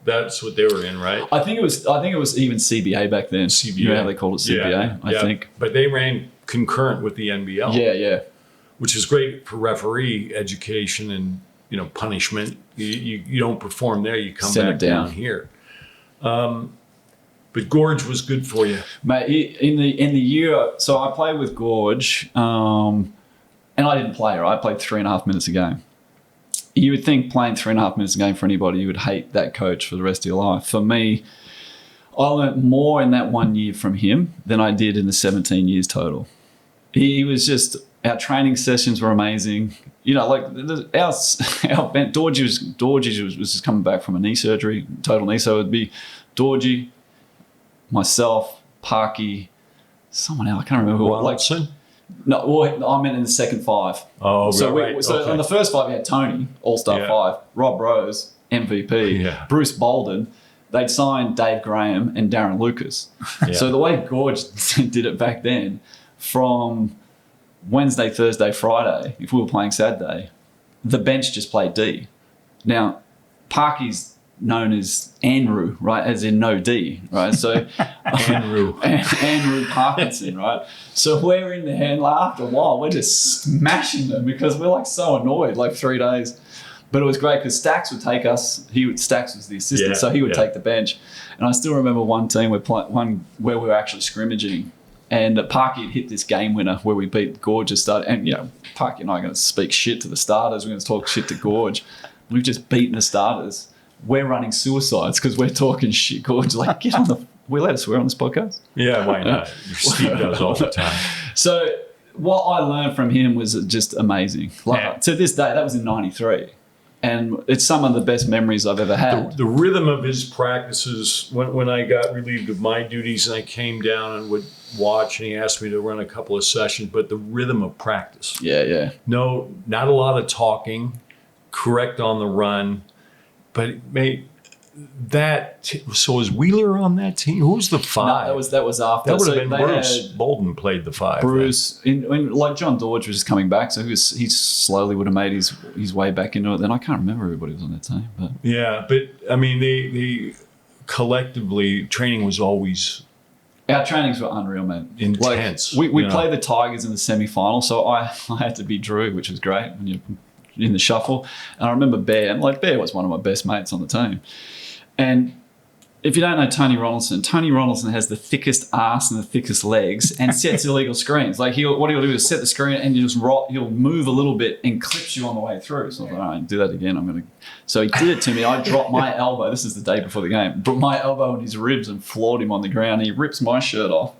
that's what they were in, right? I think it was even CBA back then. CBA. You know how they called it CBA, I think. But they ran concurrent with the NBL. Yeah. Which is great for referee education and, punishment. You don't perform there, you come back down here. But Gorge was good for you, mate. In the year, so I played with Gorge, and I didn't play. Right, I played 3.5 minutes a game. You would think playing 3.5 minutes a game for anybody, you would hate that coach for the rest of your life. For me, I learned more in that 1 year from him than I did in the 17 years total. He was just, our training sessions were amazing. Our bench, Dorgy was just coming back from a knee surgery, total knee. So it'd be Dorgy, myself, Parky, someone else. I can't remember who. Watson? No, well, I meant in the second 5. Oh, so right. So okay. on the first 5, we had Tony, All-Star 5, Rob Rose, MVP, Bruce Bolden. They'd signed Dave Graham and Darren Lucas. So the way Gorge did it back then, from Wednesday, Thursday, Friday, if we were playing Saturday, the bench just played D. Now, Parky's known as Andrew, right, as in no D, right? So Andrew Parkinson, right? So we're in there, and after a while, we're just smashing them because we're like so annoyed, like 3 days. But it was great because Stacks would take us. Stacks was the assistant, so he would take the bench. And I still remember one team where we were actually scrimmaging, and Parky had hit this game winner where we beat Gorge's start. And Parky and I are going to speak shit to the starters. We're going to talk shit to Gorge. We've just beaten the starters. We're running suicides because we're talking shit. Gorge, like, get on the. We allowed to swear on this podcast? Yeah, why not? Steve does all the time. So what I learned from him was just amazing. To this day, that was in '93. And it's some of the best memories I've ever had. The rhythm of his practices, when I got relieved of my duties and I came down and would watch, and he asked me to run a couple of sessions, but the rhythm of practice. Yeah. No, not a lot of talking, correct on the run, but mate, so was Wheeler on that team? Who was the five? No, that was after. That would have So been they Bruce. had Bolden played the five. Bruce, like John Dodge was just coming back, so he slowly would have made his way back into it. Then I can't remember everybody was on that team, but Yeah, but I mean, they collectively training was always our trainings were unreal, man. intense. Like, we played the Tigers in the semi-final, so I had to be Drew, which was great when you're in the shuffle. And I remember Bear, and Bear was one of my best mates on the team. And if you don't know Tony Ronaldson has the thickest ass and the thickest legs and sets illegal screens. Like what he'll do is set the screen and he'll move a little bit and clips you on the way through. So I was like, all right, do that again. So he did it to me. I dropped my elbow. This is the day before the game. Dropped my elbow in his ribs and floored him on the ground. He rips my shirt off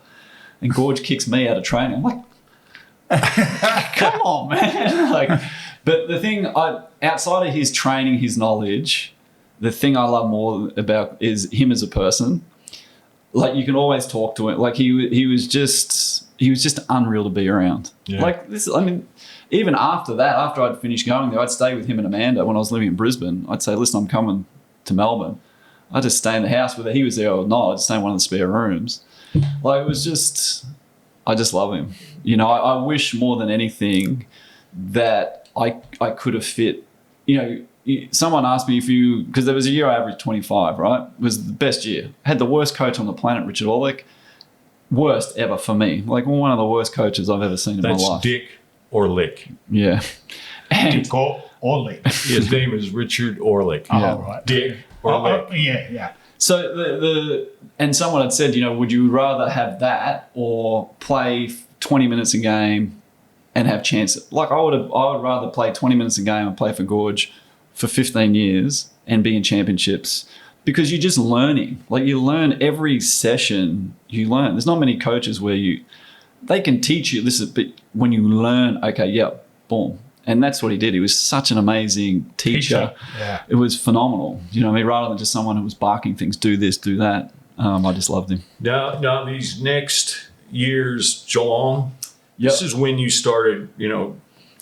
and Gorge kicks me out of training. I'm like, come on, man. But the thing, outside of his training, his knowledge, the thing I love more about is him as a person. Like, you can always talk to him. Like, he was just unreal to be around. Yeah. Like this, I mean, even after that, after I'd finished going there, I'd stay with him and Amanda when I was living in Brisbane. I'd say, listen, I'm coming to Melbourne. I'd just stay in the house, whether he was there or not. I'd stay in one of the spare rooms. Like, it was just, I just love him. You know, I wish more than anything that I could have fit, you know. Someone asked me because there was a year I averaged 25, right? It was the best year. Had the worst coach on the planet, Richard Orlick. Worst ever for me. Like, one of the worst coaches I've ever seen in my life. That's Dick Orlick. Yeah. And Dick Orlick. His name is Richard Orlick. Yeah. Oh, right. Dick Orlick. Yeah. so and someone had said, you know, would you rather have that or play 20 minutes a game and have chances? Like, I would rather play 20 minutes a game and play for Gorge for 15 years and be in championships, because you're just learning. Like, you learn every session. You learn. There's not many coaches where they can teach you this, but when you learn, okay, yeah, boom. And that's what he did. He was such an amazing teacher. Yeah. It was phenomenal. You know what I mean? Rather than just someone who was barking things, do this, do that. I just loved him. Now these next years, Geelong, Yep. this is when you started, you know,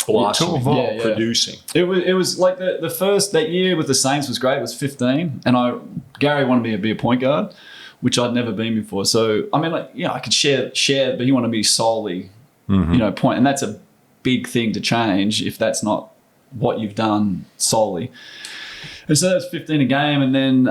blossoming, Yeah. producing. It was like the first, that year with the Saints was great. It was 15, and Gary wanted me to be a point guard, which I'd never been before. So I mean, like, you know, I could share, but he wanted me solely, you know, point, and that's a big thing to change if that's not what you've done solely. And so that's 15 a game, and then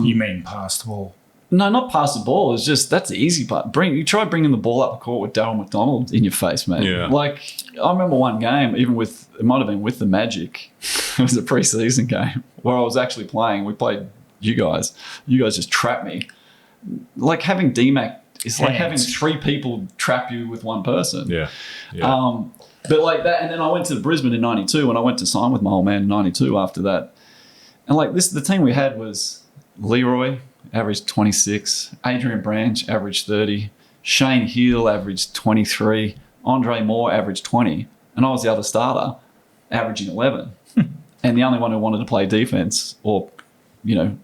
You mean past the ball? no, not pass the ball. It's just, that's the easy part. You try bringing the ball up the court with Darryl McDonald in your face, man. Yeah. Like, I remember one game, even it might have been with the Magic. It was a preseason game where I was actually playing. We played you guys. You guys just trapped me. Like, having DMAC is like having three people trap you with one person. Yeah. But like that, and then I went to Brisbane in 92 when I went to sign with my old man in 92 after that. And like the team we had was Leroy, averaged 26. Adrian Branch averaged 30. Shane Heal averaged 23. Andre Moore averaged 20. And I was the other starter, averaging 11. And the only one who wanted to play defense or, you know,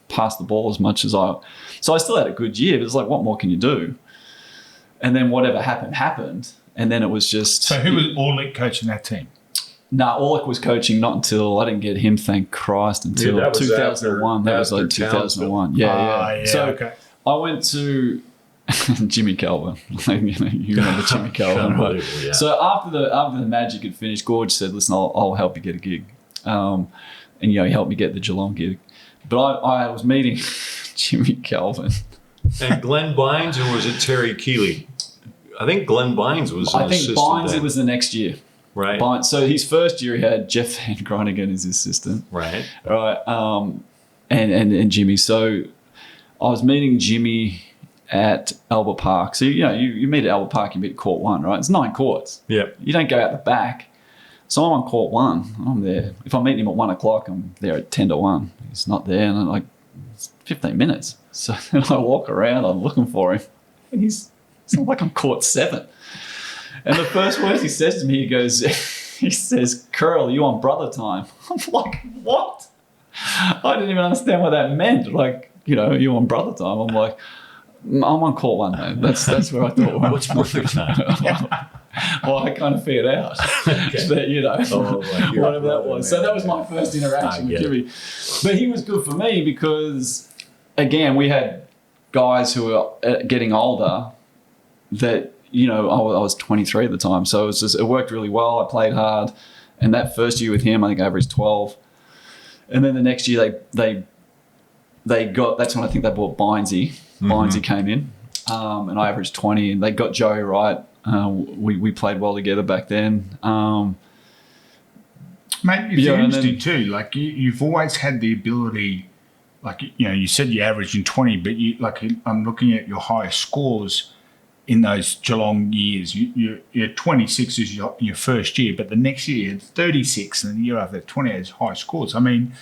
pass the ball as much as I. So I still had a good year, but it's like, what more can you do? And then whatever happened. And then it was just. So who was Orlick coaching that team? Orlick was coaching not until, I didn't get him, thank Christ, until that was 2001. That was like after 2001. Yeah, So okay. I went to Jimmy Kelvin. You remember Jimmy Kelvin, right? Yeah. So after the Magic had finished, Gorge said, listen, I'll help you get a gig. And, you know, he helped me get the Geelong gig. But I was meeting Jimmy Kelvin. And Glenn Bynes, or was it Terry Keeley? I think Glenn Bynes was an I think assistant Bynes, then. it was the next year. Right. Bynes, so his first year he had Jeff Van Groningen as his assistant. Right. Right. And Jimmy. So I was meeting Jimmy at Albert Park. So, you know, you meet at Albert Park, you meet at court 1, right? It's 9 courts. Yep. You don't go out the back. So I'm on court 1. I'm there. If I'm meeting him at 1 o'clock, I'm there at 10 to 1. He's not there. And I'm like, it's 15 minutes. So then I walk around, I'm looking for him. And it's not like I'm court 7. And the first words he says to me, he says, Kerle, you on brother time? I'm like, what? I didn't even understand what that meant. Like, you know, you on brother time. I'm like, I'm on court one, though. That's where I thought. What's perfect time? Well, I kind of figured out that, you know, whatever that was. So that was my first interaction with Jimmy. But he was good for me because, again, we had guys who were getting older that, you know, I was 23 at the time. So it worked really well. I played hard. And that first year with him, I think I averaged 12. And then the next year they got, that's when I think they bought Binesy. Binesy came in and I averaged 20, and they got Joey Wright. We played well together back then. Mate, it's interesting too. Like you've always had the ability, like, you know, you said you averaged in 20, but I'm looking at your highest scores in those Geelong years. You're 26 is your first year, but the next year it's 36, and the year after 20 is high scores. I mean,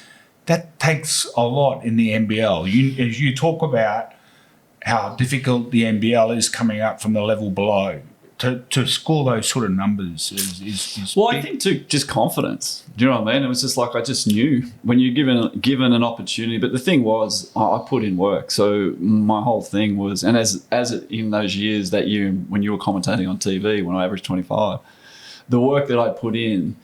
that takes a lot in the NBL. As you talk about how difficult the NBL is coming up from the level below, to score those sort of numbers is well, big. I think too, just confidence. Do you know what I mean? It was just like I just knew when you're given an opportunity. But the thing was, I put in work. So my whole thing was, and as in those years, that year when you were commentating on TV, when I averaged 25, the work that I put in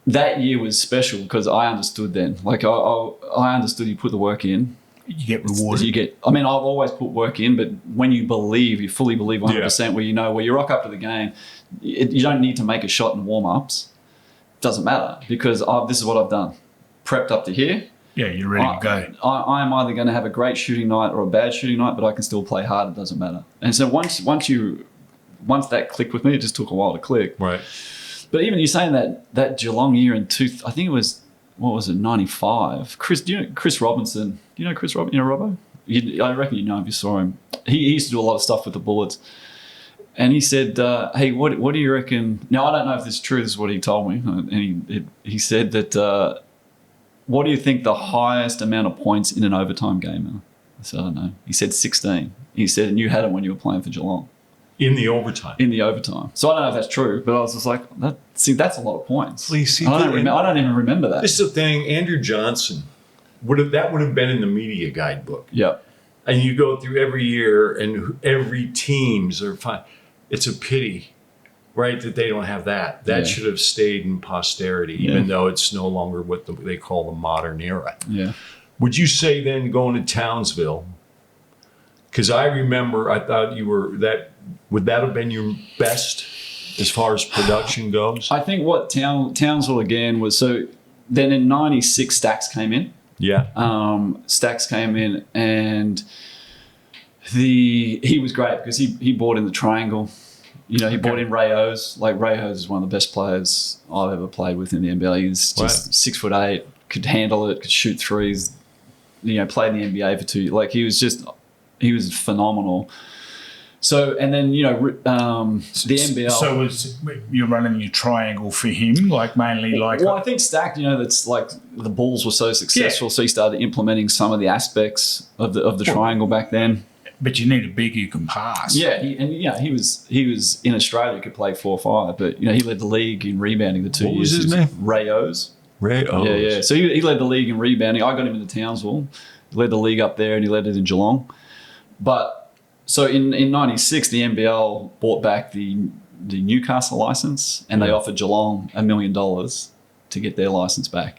that year was special because I understood then. Like I understood you put the work in. You get rewarded. I mean, I've always put work in, but when you fully believe 100%, where you know, where you rock up to the game, you don't need to make a shot in warm-ups. Doesn't matter because this is what I've done. Prepped up to here. Yeah, you're ready to go. I am either going to have a great shooting night or a bad shooting night, but I can still play hard. It doesn't matter. And so once that clicked with me, it just took a while to click. Right. But even you saying that Geelong year in I think it was, what was it, 95? Do you know Chris Robinson? Do you know Chris Robinson? You know Robbo? I reckon you know him if you saw him. He used to do a lot of stuff with the Bullets. And he said, hey, what do you reckon? Now, I don't know if this is true. This is what he told me. And he said that, what do you think the highest amount of points in an overtime game are? I said, I don't know. He said 16. He said, and you had it when you were playing for Geelong. In the overtime. So I don't know if that's true, but I was just like, that's a lot of points. Please see. I don't even remember that. This is the thing. Andrew Johnson would have been in the media guidebook. Yeah. And you go through every year, and every teams are fine. It's a pity, right, that they don't have that. That should have stayed in posterity, even though it's no longer what they call the modern era. Yeah. Would you say then going to Townsville? Because I remember, I thought you were that. Would that have been your best as far as production goes? I think what Townsville again was, so then in 96 Stacks came in. Yeah. Stacks came in, and he was great because he brought in the triangle. You know, he brought in Ray O's. Like, Ray O's is one of the best players I've ever played with in the NBL. He's just 6'8", could handle it, could shoot threes. You know, played in the NBA for 2 years. Like, he was phenomenal. So, and then, you know, the NBL. So you're running your triangle for him, like mainly like. Well, I think Stack, you know, that's like the Bulls were so successful, so he started implementing some of the aspects of the triangle back then. But you need a big who can pass. Yeah, he was in Australia, could play 4 or 5, but you know, he led the league in rebounding the 2 years. What was his name? Ray O's. Ray O's. Yeah. So he led the league in rebounding. I got him into Townsville. He led the league up there, and he led it in Geelong. But so in 96, the NBL bought back the Newcastle license, and they offered Geelong $1 million to get their license back.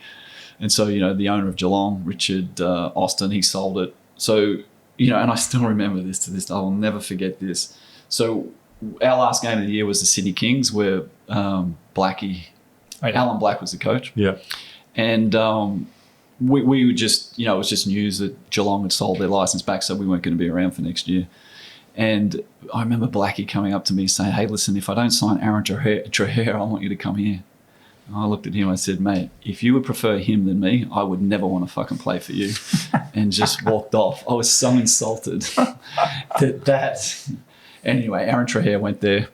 And so, you know, the owner of Geelong, Richard Austin, he sold it. So, you know, and I still remember this to this day. I will never forget this. So our last game of the year was the Sydney Kings, where Alan Black was the coach. Yeah. And we were just, you know, it was just news that Geelong had sold their license back, so we weren't going to be around for next year. And I remember Blackie coming up to me saying, hey, listen, if I don't sign Aaron Traher, I want you to come here. And I looked at him, I said, mate, if you would prefer him than me, I would never want to fucking play for you. And just walked off. I was so insulted that. Anyway, Aaron Traher went there.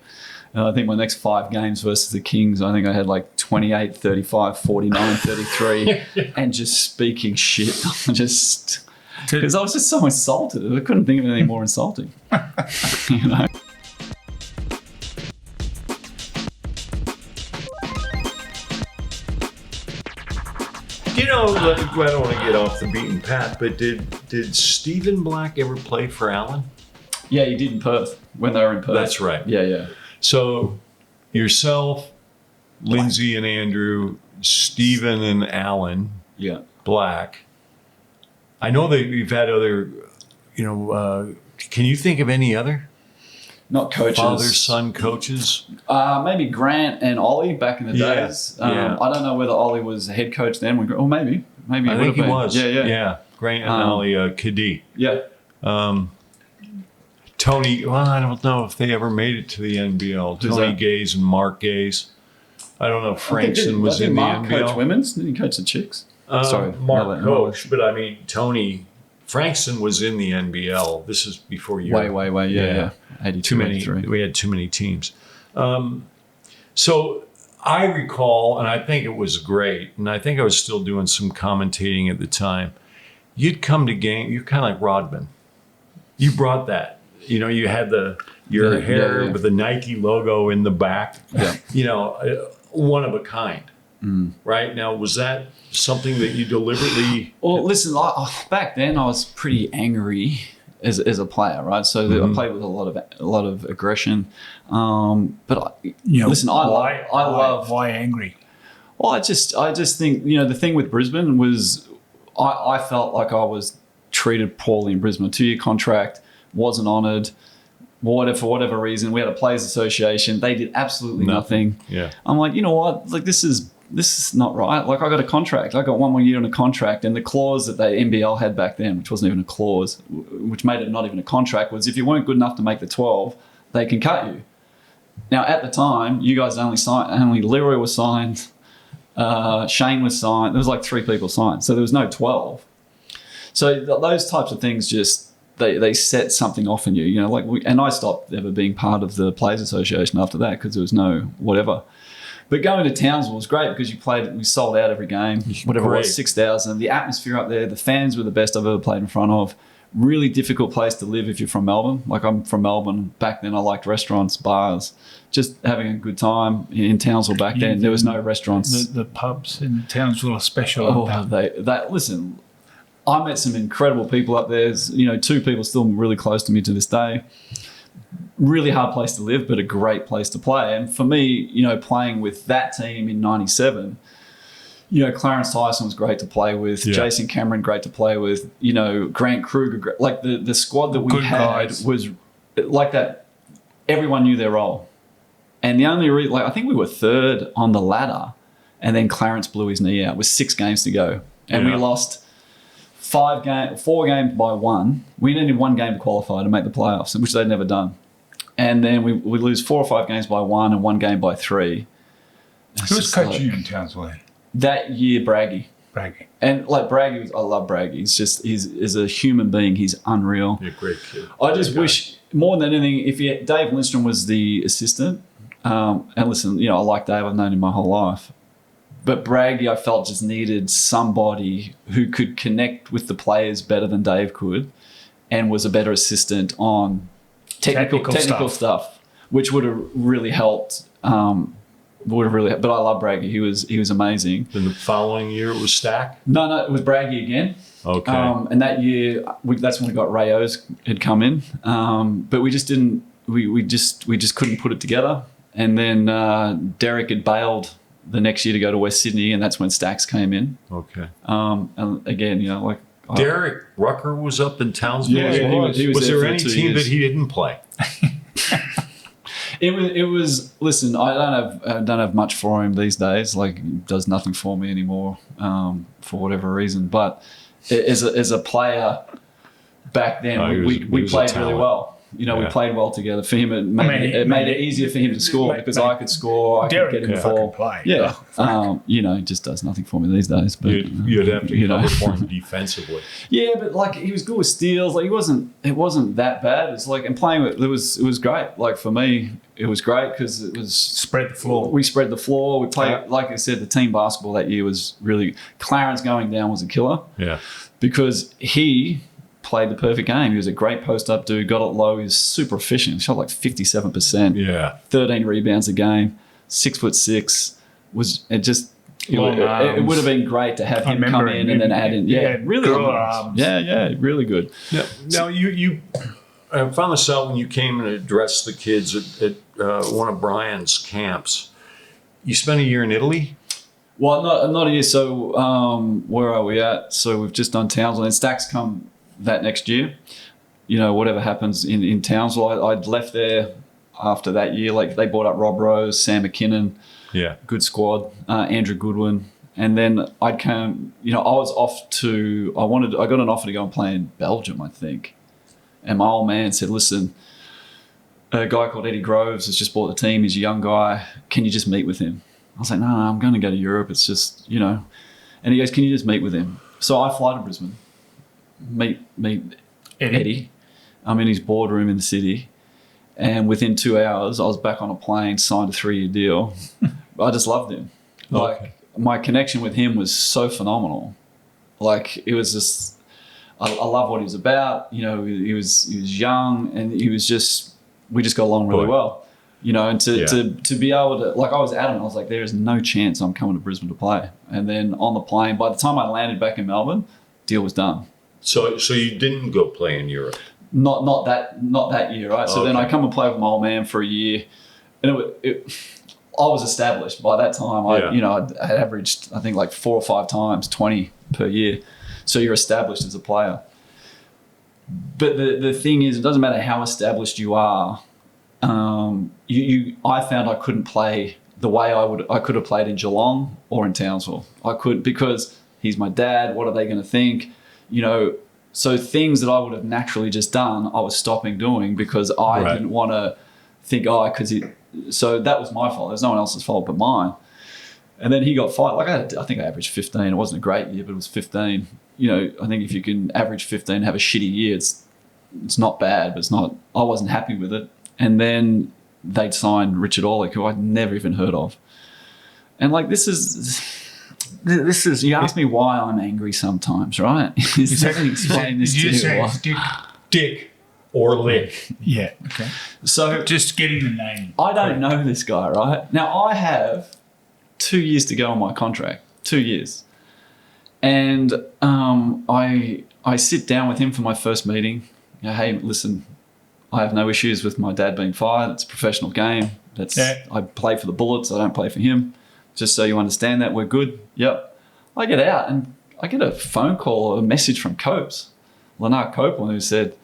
And I think my next 5 games versus the Kings, I think I had like 28, 35, 49, 33, and just speaking shit. Because I was just so insulted. I couldn't think of anything more insulting. You know? You know, I don't want to get off the beaten path, but did Stephen Black ever play for Allen? Yeah, he did in Perth when they were in Perth. That's right. Yeah. So yourself, Lindsay and Andrew, Stephen and Alan Yeah. Black. I know that you've had other, can you think of any other Not coaches. father-son coaches? Maybe Grant and Ollie back in the Yeah, days. yeah. I don't know whether Ollie was the head coach then. Or maybe. Maybe I it think would have he been. was. Yeah. Grant and Ollie Kadee. Yeah. Tony, well, I don't know if they ever made it to the NBL. Who's Tony that? Gaze and Mark Gaze. I don't know if Frankson was in the Mark NBL. coach women's? Didn't he coach the chicks? Sorry. Mark coach, but I mean, Tony Frankson was in the NBL. This is before you. Way. Yeah. 82, Too many. 83. We had too many teams. So I recall, and I think it was great, and I think I was still doing some commentating at the time. You'd come to game. You're kind of like Rodman. You brought that. You had your hair with the Nike logo in the back. Yeah. One of a kind. Right now, was that something that you deliberately? Well, listen, back then I was pretty angry as a player, right? So I played with a lot of aggression. But listen, I love. Why angry? Well, I just think the thing with Brisbane was I felt like I was treated poorly in Brisbane. A 2-year contract, wasn't honoured. For whatever reason, we had a players' association. They did absolutely nothing. Yeah. I'm like, you know what? Like this is not right. Like I got a contract. I got 1 more year on a contract, and the clause that the NBL had back then, which wasn't even a clause, which made it not even a contract, was if you weren't good enough to make the 12, they can cut you. Now at the time, you guys only Leroy was signed, Shane was signed. There was like 3 people signed, so there was no 12. So those types of things just. They set something off in you, and I stopped ever being part of the Players Association after that because there was no whatever. But going to Townsville was great because we sold out every game, whatever it was, 6,000. The atmosphere up there, the fans were the best I've ever played in front of. Really difficult place to live if you're from Melbourne. Like I'm from Melbourne. Back then I liked restaurants, bars, just having a good time in Townsville back then. There was no restaurants. The pubs in Townsville are special. Listen, I met some incredible people up there. 2 people still really close to me to this day. Really hard place to live, but a great place to play. And for me, playing with that team in '97, Clarence Tyson was great to play with. Yeah. Jason Cameron, great to play with. Grant Kruger, like the squad that we Good had guys. was like that. Everyone knew their role. And the only reason, I think we were 3rd on the ladder, and then Clarence blew his knee out with 6 games to go. And we lost 4 games by 1. We needed 1 game to qualify to make the playoffs, which they'd never done. And then we lose 4 or 5 games by 1 and 1 game by 3. Who was coaching you in Townsville? That year, Braggy. And Braggy, I love Braggy. He's a human being. He's unreal. You're a great kid. I just wish, more than anything, Dave Lindstrom was the assistant. And listen, I like Dave. I've known him my whole life. But Braggy, I felt, just needed somebody who could connect with the players better than Dave could and was a better assistant on technical stuff, which would have really helped. But I love Braggy. He was amazing. Then the following year it was Stack? No, it was Braggy again. Okay. And that year, that's when we got Ray O's had come in. But we just didn't, we just couldn't put it together. And then Derek had bailed the next year to go to West Sydney, and that's when Stacks came in. Okay. And again, Derek Rucker was up in Townsville. Yeah, he was was there there for any 2 team years. that he didn't play? It was. Listen, I don't have much for him these days. He does nothing for me anymore, for whatever reason. But as a player back then, we played really well. We played well together. For him, it made it easier for him to score because I could score. I could get him the ball. Play. Yeah, just does nothing for me these days. But You'd have to cover for him defensively. Yeah, but he was good with steals. It wasn't that bad. It's and playing with it was great. For me, it was great because it was spread the floor. We spread the floor. We played, like I said, the team basketball that year was really. Clarence going down was a killer. Yeah, because he played the perfect game. He was a great post-up dude, got it low. He was super efficient. He shot 57%. Yeah. 13 rebounds a game, 6'6". It would have been great to have him come in and then add in. Yeah, really good. Yeah, really good. Now you I found this out when you came and addressed the kids at one of Brian's camps. You spent a year in Italy? Well, not a year. So where are we at? So we've just done Townsville, and Stacks come that next year. You know, whatever happens in Townsville, I'd left there after that year. Like they brought up Rob Rose, Sam McKinnon, Yeah. good squad, Andrew Goodwin, and then I'd come. You know, I was off to. I got an offer to go and play in Belgium, I think, and my old man said, "Listen, a guy called Eddie Groves has just bought the team. He's a young guy. Can you just meet with him?" I was like, no, I'm going to go to Europe. It's just, you know. And he goes, can you just meet with him? So I fly to Brisbane, meet Eddie. I'm in his boardroom in the city. And within 2 hours, I was back on a plane, signed a 3-year deal. I just loved him. Like, my connection with him was so phenomenal. Like, it was just, I love what he was about. You know, he was young, and he was just, we just got along really well. You know, and to be able to, like, I was adamant. I was like, there is no chance I'm coming to Brisbane to play. And then on the plane, by the time I landed back in Melbourne, deal was done. So you didn't go play in Europe? Not that year, right? So then I come and play with my old man for a year, and I was established by that time. I had averaged, I think, like 4 or 5 times 20 per year. So you're established as a player. But the thing is, it doesn't matter how established you are. I found I couldn't play the way I could have played in Geelong or in Townsville. I couldn't, because he's my dad. What are they going to think? You know, so things that I would have naturally just done, I was stopping doing because I didn't want to think, so that was my fault. There's no one else's fault but mine. And then he got fired. Like I think I averaged 15. It wasn't a great year, but it was 15. You know, I think if you can average 15 and have a shitty year, it's not bad, but it's not. I wasn't happy with it. And then they'd signed Richard Orlick, who I'd never even heard of. And like, this is, you ask me why I'm angry sometimes, right? Explain this to you. Dick Orlick. Yeah. Okay. So just getting the name. I don't know this guy, right? Now I have 2 years to go on my contract, 2 years. And I sit down with him for my first meeting. You know, hey, listen, I have no issues with my dad being fired. It's a professional game. I play for the Bullets. I don't play for him. Just so you understand that, we're good. Yep. I get out and I get a phone call or a message from Copes, Lennart Copeland, who said,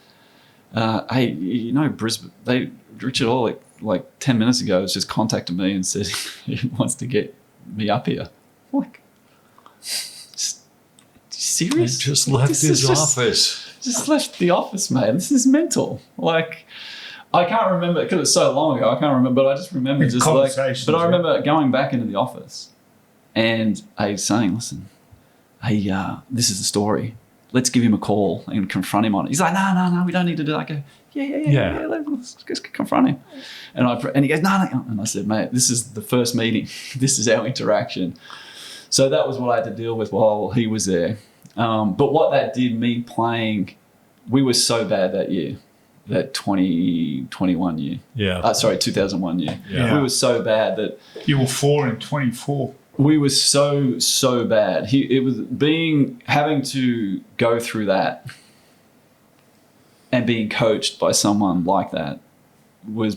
hey, you know, Brisbane, Richard Orlick, like 10 minutes ago, has just contacted me and said he wants to get me up here. I'm like, serious? He just left his office. Just left the office, mate. This is mental. Like, I can't remember, because it's so long ago, I can't remember, but I just remember just like, but I remember going back into the office and saying, listen, hey, this is the story. Let's give him a call and confront him on it. He's like, no, we don't need to do that. I go, yeah, let's just confront him. And he goes, no. And I said, mate, this is the first meeting. This is our interaction. So that was what I had to deal with while he was there. But what that did, me playing, we were so bad that year, that 2021 year. Yeah. 2001 year. Yeah. We were so bad that... You were 4 and 24. We were so bad. It was having to go through that and being coached by someone like that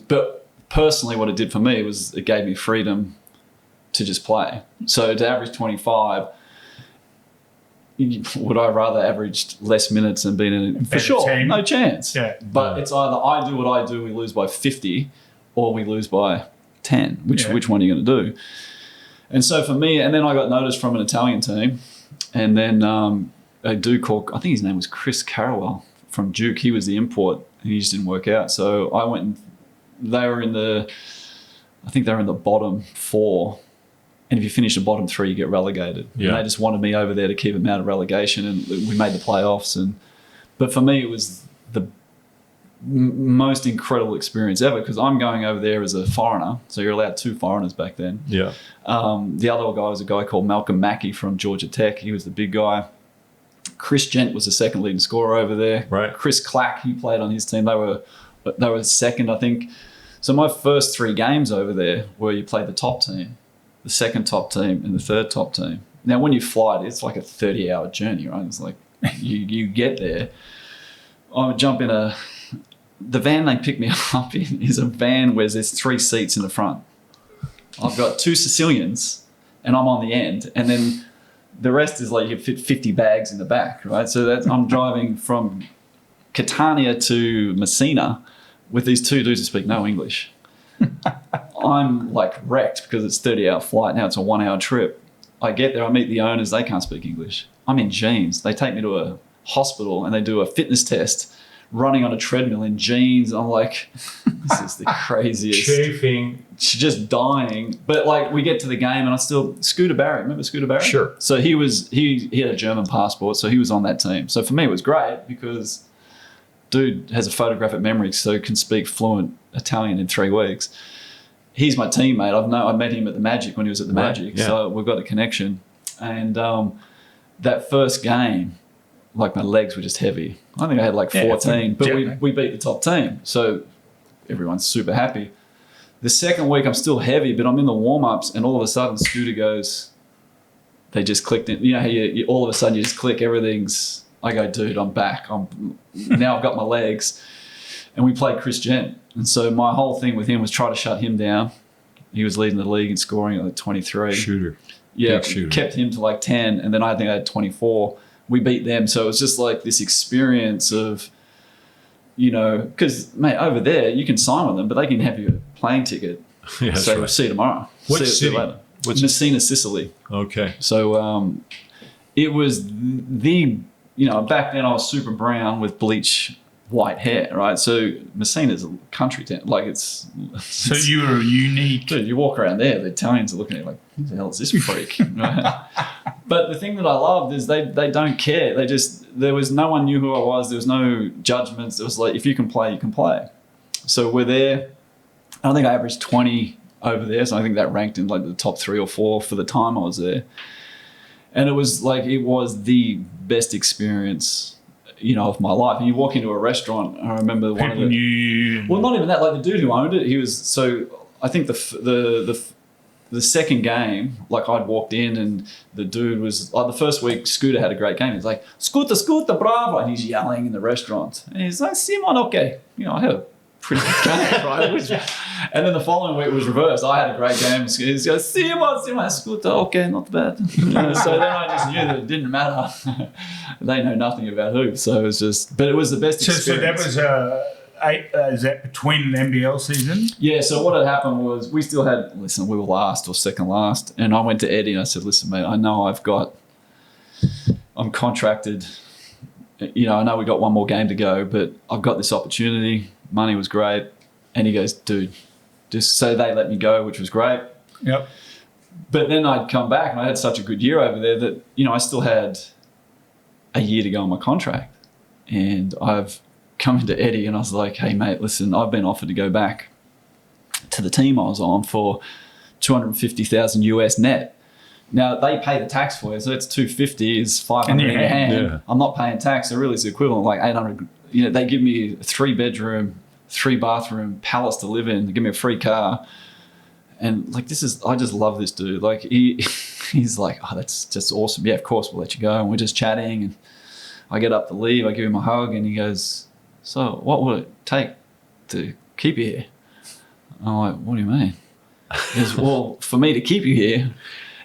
but personally what it did for me was it gave me freedom to just play. So to average 25, would I rather averaged less minutes and been in it? For sure, team. No chance. Yeah. But it's either I do what I do, we lose by 50, or we lose by 10. Which one are you going to do? And so for me, and then I got noticed from an Italian team, and then a dude called, I think his name was Chris Carrawell from Duke. He was the import, and he just didn't work out. So I went, and they were in the bottom 4. And if you finish the bottom 3, you get relegated. Yeah. And they just wanted me over there to keep them out of relegation, and we made the playoffs. But for me, it was the most incredible experience ever, because I'm going over there as a foreigner. So you're allowed 2 foreigners back then. Yeah. The other guy was a guy called Malcolm Mackey from Georgia Tech. He was the big guy. Chris Gent was the second leading scorer over there. Right. Chris Clack, he played on his team. They were second, I think. So my first 3 games over there were you played the top team, the second top team, and the third top team. Now, when you fly, it's like a 30-hour journey, right? It's like you get there. I would jump in the van they picked me up in is a van where there's 3 seats in the front. I've got 2 Sicilians and I'm on the end. And then the rest is like you fit 50 bags in the back, right? So I'm driving from Catania to Messina with these 2 dudes who speak no English. I'm like wrecked because it's a 30-hour flight. Now it's a 1-hour trip. I get there, I meet the owners, they can't speak English. I'm in jeans. They take me to a hospital and they do a fitness test running on a treadmill in jeans. I'm like, this is the craziest. Chafing. Just dying. But like we get to the game and I still, Scooter Barry, remember Scooter Barry? Sure. So he had a German passport, so he was on that team. So for me it was great because dude has a photographic memory, so can speak fluent Italian in 3 weeks. He's my teammate. I met him at the Magic when he was at the Magic, yeah. so we've got a connection. And that first game, like my legs were just heavy. I think I had like 14, but we beat the top team, so everyone's super happy. The second week I'm still heavy, but I'm in the warm-ups, and all of a sudden Scooter goes, they just clicked in. You know how you all of a sudden you just click, everything's. I go, dude, I'm back. Now I've got my legs. And we played Chris Gent. And so my whole thing with him was try to shut him down. He was leading the league in scoring at like 23. Shooter. Yeah, Big shooter. kept him to like 10. And then I think I had 24. We beat them. So it was just like this experience of, you know, because, mate, over there, you can sign with them, but they can have your plane ticket. Yeah, that's so right. we'll see you tomorrow. What see you city? later. What's Messina, Sicily. Okay. So it was you know, back then I was super brown with bleach white hair, right? So Messina's a country town. Like it's So you were unique. dude, you walk around there, the Italians are looking at you like, who the hell is this freak? Right? But the thing that I loved is they don't care. There was no one knew who I was. There was no judgments. It was like, if you can play, you can play. So we're there. I think I averaged 20 over there. So I think that ranked in like the top 3 or 4 for the time I was there. And it was the best experience, you know, of my life. And you walk into a restaurant, I remember one of the... Knew. Well, not even that. Like the dude who owned it, he was... So I think the second game, like I'd walked in and the dude was... Like the first week, Scooter had a great game. He's like, Scooter, bravo! And he's yelling in the restaurant. And he's like, Simon, okay. You know, I had a pretty good game, right? And then the following week was reversed. I had a great game. He goes, Simon, Scooter, okay, not bad. So then I just knew that it didn't matter. They know nothing about hoops, so it was just. But it was the best experience. So that was is that between the NBL season? Yeah. So what had happened was we still had. Listen, we were last or second last, and I went to Eddie and I said, "Listen, mate, I know I'm contracted. You know, I know we got one more game to go, but I've got this opportunity. Money was great." And he goes, dude, just so they let me go, which was great. Yep. But then I'd come back and I had such a good year over there that, you know, I still had a year to go on my contract. And I've come into Eddie and I was like, hey, mate, listen, I've been offered to go back to the team I was on for $250,000 US net. Now, they pay the tax for you, so it's $250 is $500 in your hand. Yeah. I'm not paying tax, so really it's the equivalent of like $800. You know, they give me a 3-bedroom, 3-bathroom palace to live in. They give me a free car. And like, I just love this dude. Like he's like, oh, that's just awesome. Yeah, of course we'll let you go. And we're just chatting and I get up to leave. I give him a hug and he goes, so what would it take to keep you here? I'm like, what do you mean? He goes, well, for me to keep you here.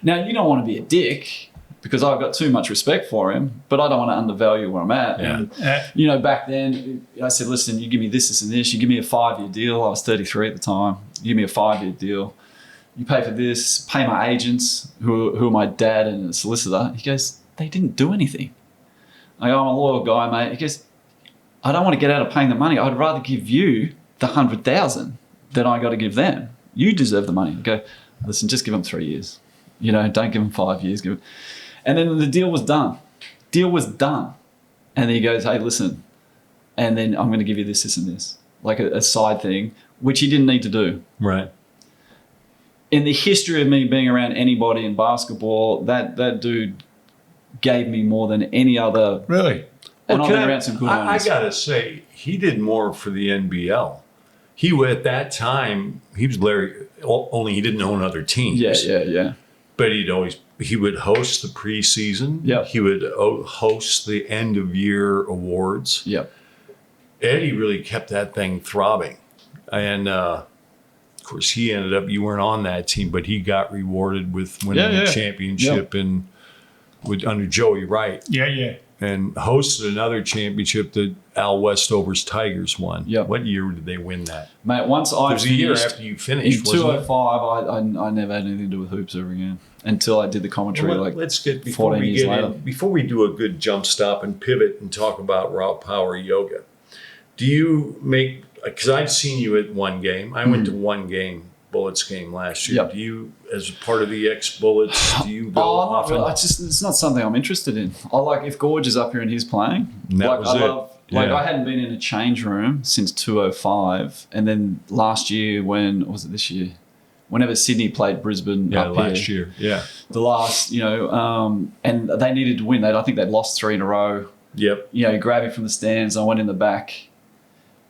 Now, you don't want to be a dick because I've got too much respect for him, but I don't want to undervalue where I'm at. Yeah. And, you know, back then I said, listen, you give me this, and this. You give me a 5-year deal. I was 33 at the time. You give me a 5-year deal. You pay for this, pay my agents, who are my dad and a solicitor. He goes, they didn't do anything. I go, I'm a loyal guy, mate. He goes, I don't want to get out of paying the money. I'd rather give you the 100,000 than I got to give them. You deserve the money. I go, listen, just give them 3 years. You know, don't give them 5 years. Give them. And then the deal was done. And then he goes, hey, listen, and then I'm going to give you this, this, and this. Like a side thing, which he didn't need to do. Right. In the history of me being around anybody in basketball, that dude gave me more than any other. Really? And Well, I've been around some good I owners. got to say, he did more for the NBL. At that time, he was Larry, only he didn't own other teams. Yeah. But he would host the preseason. Yeah. He would host the end of year awards. Yep. Eddie really kept that thing throbbing. And of course, he ended up, you weren't on that team, but he got rewarded with winning a championship and under Joey Wright. Yeah. And hosted another championship that Al Westover's Tigers won. Yep. What year did they win that? Mate, once I It was a year after you finished, in wasn't it? 2005, I never had anything to do with hoops ever again until I did the commentary. Well, let's get before we do a good jump stop and pivot and talk about raw power yoga. Do you make? Because I've seen you at one game. I went to one game, Bullets game last year. Yep. Do you, as part of the ex-Bullets, do you go not often? really. It's not something I'm interested in. I like if Gorge is up here and he's playing. That was it. I hadn't been in a change room since 2005, and then last year this year? Whenever Sydney played Brisbane last year. Yeah. The last, and they needed to win. I think they'd lost 3 in a row. Yep. Grabbing from the stands. I went in the back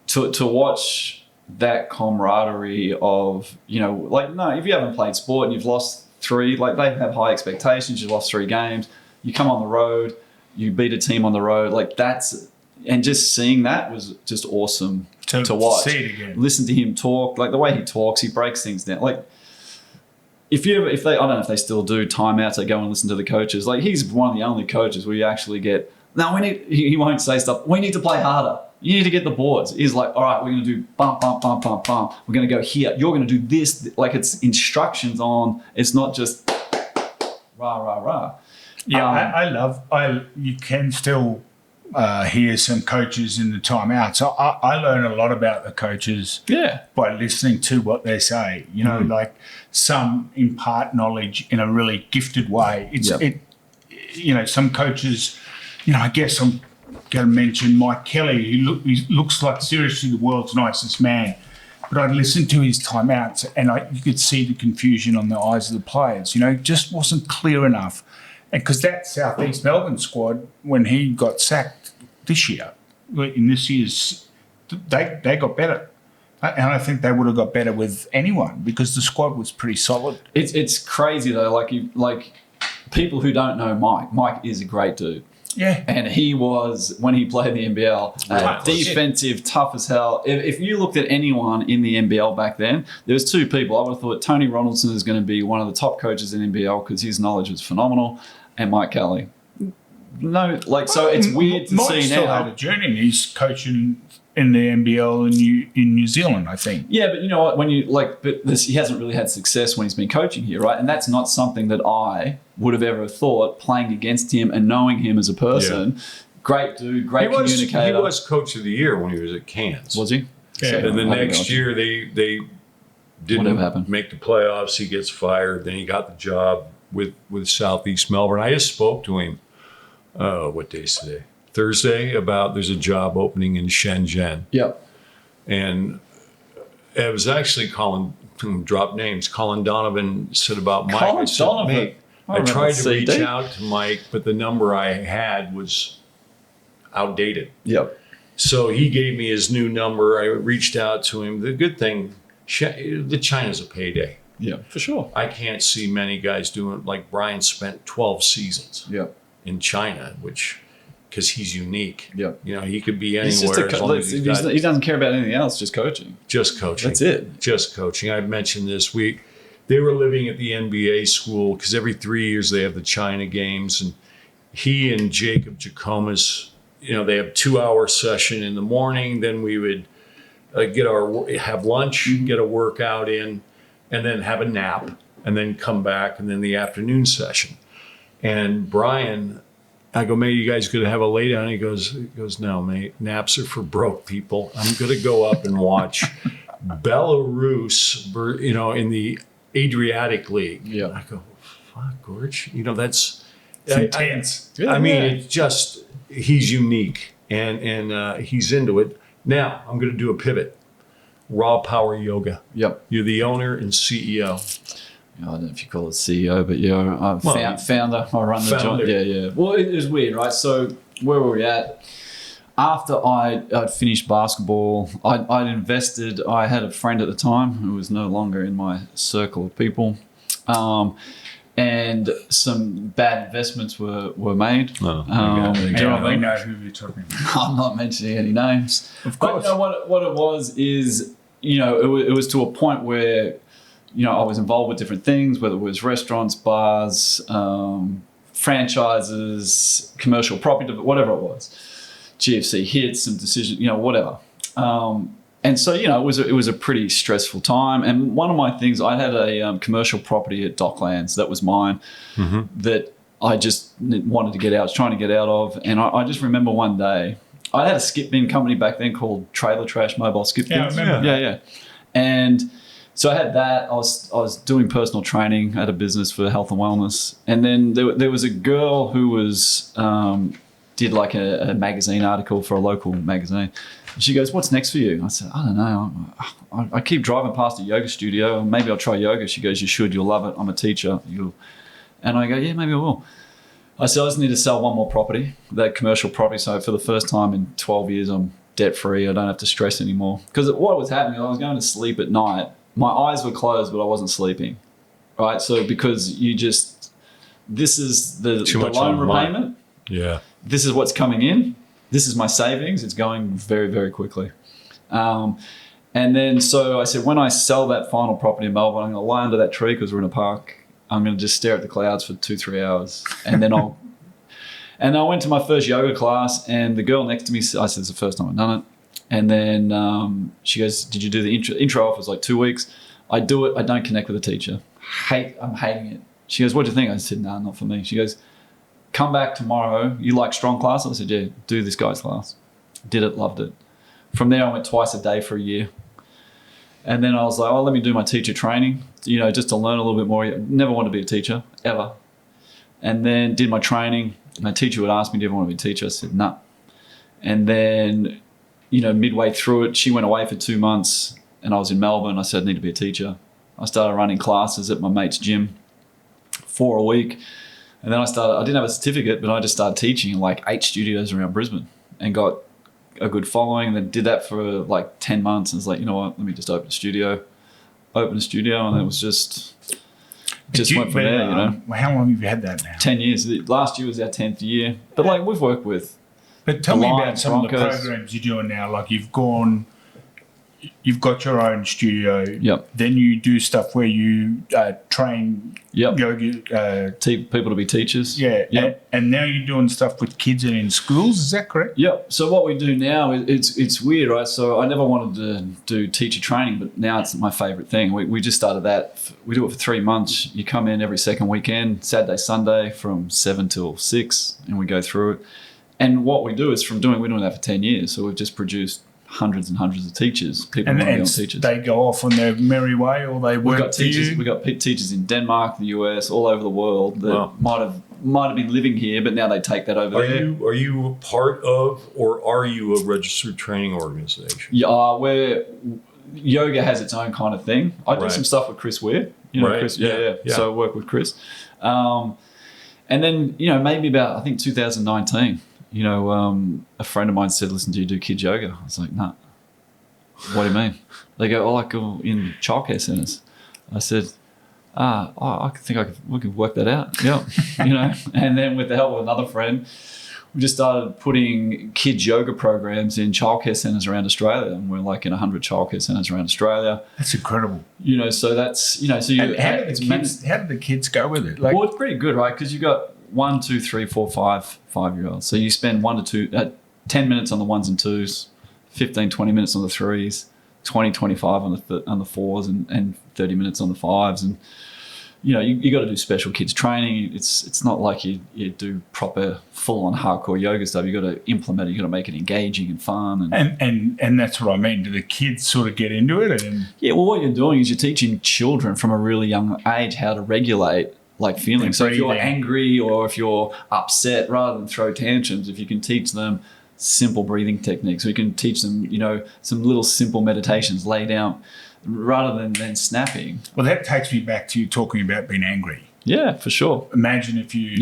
to watch that camaraderie of, if you haven't played sport and you've lost 3, like they have high expectations, you've lost 3 games, you come on the road, you beat a team on the road, and just seeing that was just awesome to watch. See it again. Listen to him talk, like the way he talks, he breaks things down. Like if they, I don't know if they still do timeouts, they go and listen to the coaches. Like he's one of the only coaches where you actually get, he won't say stuff. We need to play harder. You need to get the boards. He's like, all right, we're going to do bump, bump, bump, bump, bump. We're going to go here. You're going to do this. Like it's instructions on, it's not just rah, rah, rah. Yeah, you can still hear some coaches in the timeouts. So I learn a lot about the coaches by listening to what they say. Like some impart knowledge in a really gifted way. Some coaches, I guess I'm going to mention Mike Kelly. He looks like seriously the world's nicest man. But I'd listen to his timeouts and you could see the confusion on the eyes of the players. It just wasn't clear enough. And because that South East Melbourne squad, when he got sacked this year, in this year's, they got better. And I think they would have got better with anyone because the squad was pretty solid. It's crazy though. Like people who don't know Mike is a great dude. Yeah. And he was, when he played the NBL, defensive, tough as hell. If you looked at anyone in the NBL back then, there was 2 people. I would have thought Tony Ronaldson is going to be one of the top coaches in NBL because his knowledge was phenomenal, and Mike Kelly. So it's weird to Mike see still now. had a journey. He's coaching in the NBL in New Zealand, I think. Yeah, but you know what? He hasn't really had success when he's been coaching here, right? And that's not something that I would have ever thought playing against him and knowing him as a person. Yeah. Great dude, great communicator. He was coach of the year when he was at Cairns. Was he? Yeah. And the next year they didn't make the playoffs. He gets fired. Then he got the job with Southeast Melbourne. I just spoke to him. What day is today? Thursday, about there's a job opening in Shenzhen. Yep. And it was actually drop names. Colin Donovan said about Mike. I tried to reach out to Mike, but the number I had was outdated. Yep. So he gave me his new number. I reached out to him. The good thing, the China's a payday. Yeah, for sure. I can't see many guys doing it. Like Brian spent 12 seasons in China, because he's unique. Yep. He could be anywhere. He doesn't care about anything else, just coaching. Just coaching. That's it. Just coaching. I mentioned this week. They were living at the NBA school because every 3 years they have the China games. And he and Jacob Jacobus, they have 2-hour session in the morning. Then we would have lunch, get a workout in, and then have a nap, and then come back, and then the afternoon session. And Brian, I go, mate, you guys could have a lay down. He goes, no, mate, naps are for broke people. I'm going to go up and watch Belarus, in the Adriatic League. Yeah. I go, fuck, Gorge. That's intense. It's just, he's unique and he's into it. Now I'm going to do a pivot. Raw Power Yoga. Yep. You're the owner and CEO. I don't know if you call it CEO, but founder. I run the joint. Yeah. Well, it was weird, right? So where were we at? After I'd finished basketball, I'd invested. I had a friend at the time who was no longer in my circle of people. and some bad investments were made. Oh, Do you know what I I mean? know who you're talking about. I'm not mentioning any names. Of But course. you know, what it was is, it was to a point where, I was involved with different things, whether it was restaurants, bars, franchises, commercial property, whatever it was. GFC hits, some decisions, whatever. And so, it was a pretty stressful time. And one of my things, I had a commercial property at Docklands that was mine that I just wanted to get out. I was trying to get out of. And I just remember one day, I had a skip bin company back then called Trailer Trash Mobile Skip Bins. Yeah, I remember. Yeah. And so I had that. I was doing personal training at a business for health and wellness. And then there was a girl who was did like a magazine article for a local magazine. She goes, "What's next for you?" I said, "I don't know. I keep driving past a yoga studio. Maybe I'll try yoga." She goes, "You should. You'll love it. I'm a teacher." And I go, "Yeah, maybe I will." I said, "I just need to sell one more property, that commercial property. So for the first time in 12 years, I'm debt free. I don't have to stress anymore." Because what was happening, I was going to sleep at night. My eyes were closed, but I wasn't sleeping. Right. So because this is the loan repayment. Yeah. This is what's coming in. This is my savings. It's going very, very quickly. And then so I said, when I sell that final property in Melbourne, I'm going to lie under that tree because we're in a park. I'm going to just stare at the clouds for 2-3 hours. And then and I went to my first yoga class, and the girl next to me, I said, "It's the first time I've done it." And then she goes, "Did you do the intro?" Intro off was like 2 weeks. I do it. I don't connect with the teacher. I'm hating it. She goes, "What do you think?" I said, "No, not for me." She goes, "Come back tomorrow. You like strong class?" I said, "Yeah, do this guy's class." Did it, loved it. From there, I went twice a day for a year. And then I was like, "Oh, let me do my teacher training, just to learn a little bit more." Never wanted to be a teacher, ever. And then did my training. My teacher would ask me, "Do you ever want to be a teacher?" I said, "No." And then, midway through it, she went away for 2 months and I was in Melbourne. I said, "I need to be a teacher." I started running classes at my mate's gym 4 a week. And then I didn't have a certificate, but I just started teaching in like 8 studios around Brisbane and got a good following. And then did that for like 10 months. And it's like, you know what, let me just open a studio. And it was just went from there, How long have you had that now? 10 years. Last year was our 10th year. But like we've worked with. But tell me about Alliance, some of the Broncos. programs you're doing now. Like you've got your own studio. Yep. Then you do stuff where you train Yep. yoga. People to be teachers. Yeah. Yep. And now you're doing stuff with kids and in schools. Is that correct? Yep. So what we do now, it's weird, right? So I never wanted to do teacher training, but now it's my favorite thing. We just started that. We do it for 3 months. You come in every second weekend, Saturday, Sunday, from 7 till 6, and we go through it. And what we do is we're doing that for 10 years. So we've just produced hundreds and hundreds of teachers. People want to be on teachers. They go off on their merry way, or they work for you. We've got teachers in Denmark, the US, all over the world that Wow. might have been living here, but now they take that over there. Are you a part of, or are you a registered training organization? Yeah, where yoga has its own kind of thing. I do Right. some stuff with Chris Weir. Right. Chris, Yeah. So I work with Chris. And then, maybe about, I think 2019, a friend of mine said, "Listen, do you do kids yoga?" I was like, "No." "What do you mean?" They go, "Oh, I go in childcare centres." I said, I think we could work that out. Yeah. And then with the help of another friend, we just started putting kids yoga programs in childcare centres around Australia. And we're like in 100 childcare centres around Australia. That's incredible. So that's, so you, And how did the kids go with it? well, it's pretty good, right? Because you got 1, 2, 3, 4, 5-year-olds. So you spend 1 to 2, 10 minutes on the 1s and 2s, 15, 20 minutes on the 3s, 20, 25 on the 4s, and 30 minutes on the 5s. And, you got to do special kids training. It's not like you do proper full-on hardcore yoga stuff. You got to implement it. You got to make it engaging and fun. And that's what I mean. Do the kids sort of get into it? Yeah, well, what you're doing is you're teaching children from a really young age how to regulate like feelings. So if you're angry or if you're upset, rather than throw tantrums, if you can teach them simple breathing techniques, or you can teach them, some little simple meditations, lay down, rather than snapping. Well, that takes me back to you talking about being angry. Yeah, for sure. Imagine if you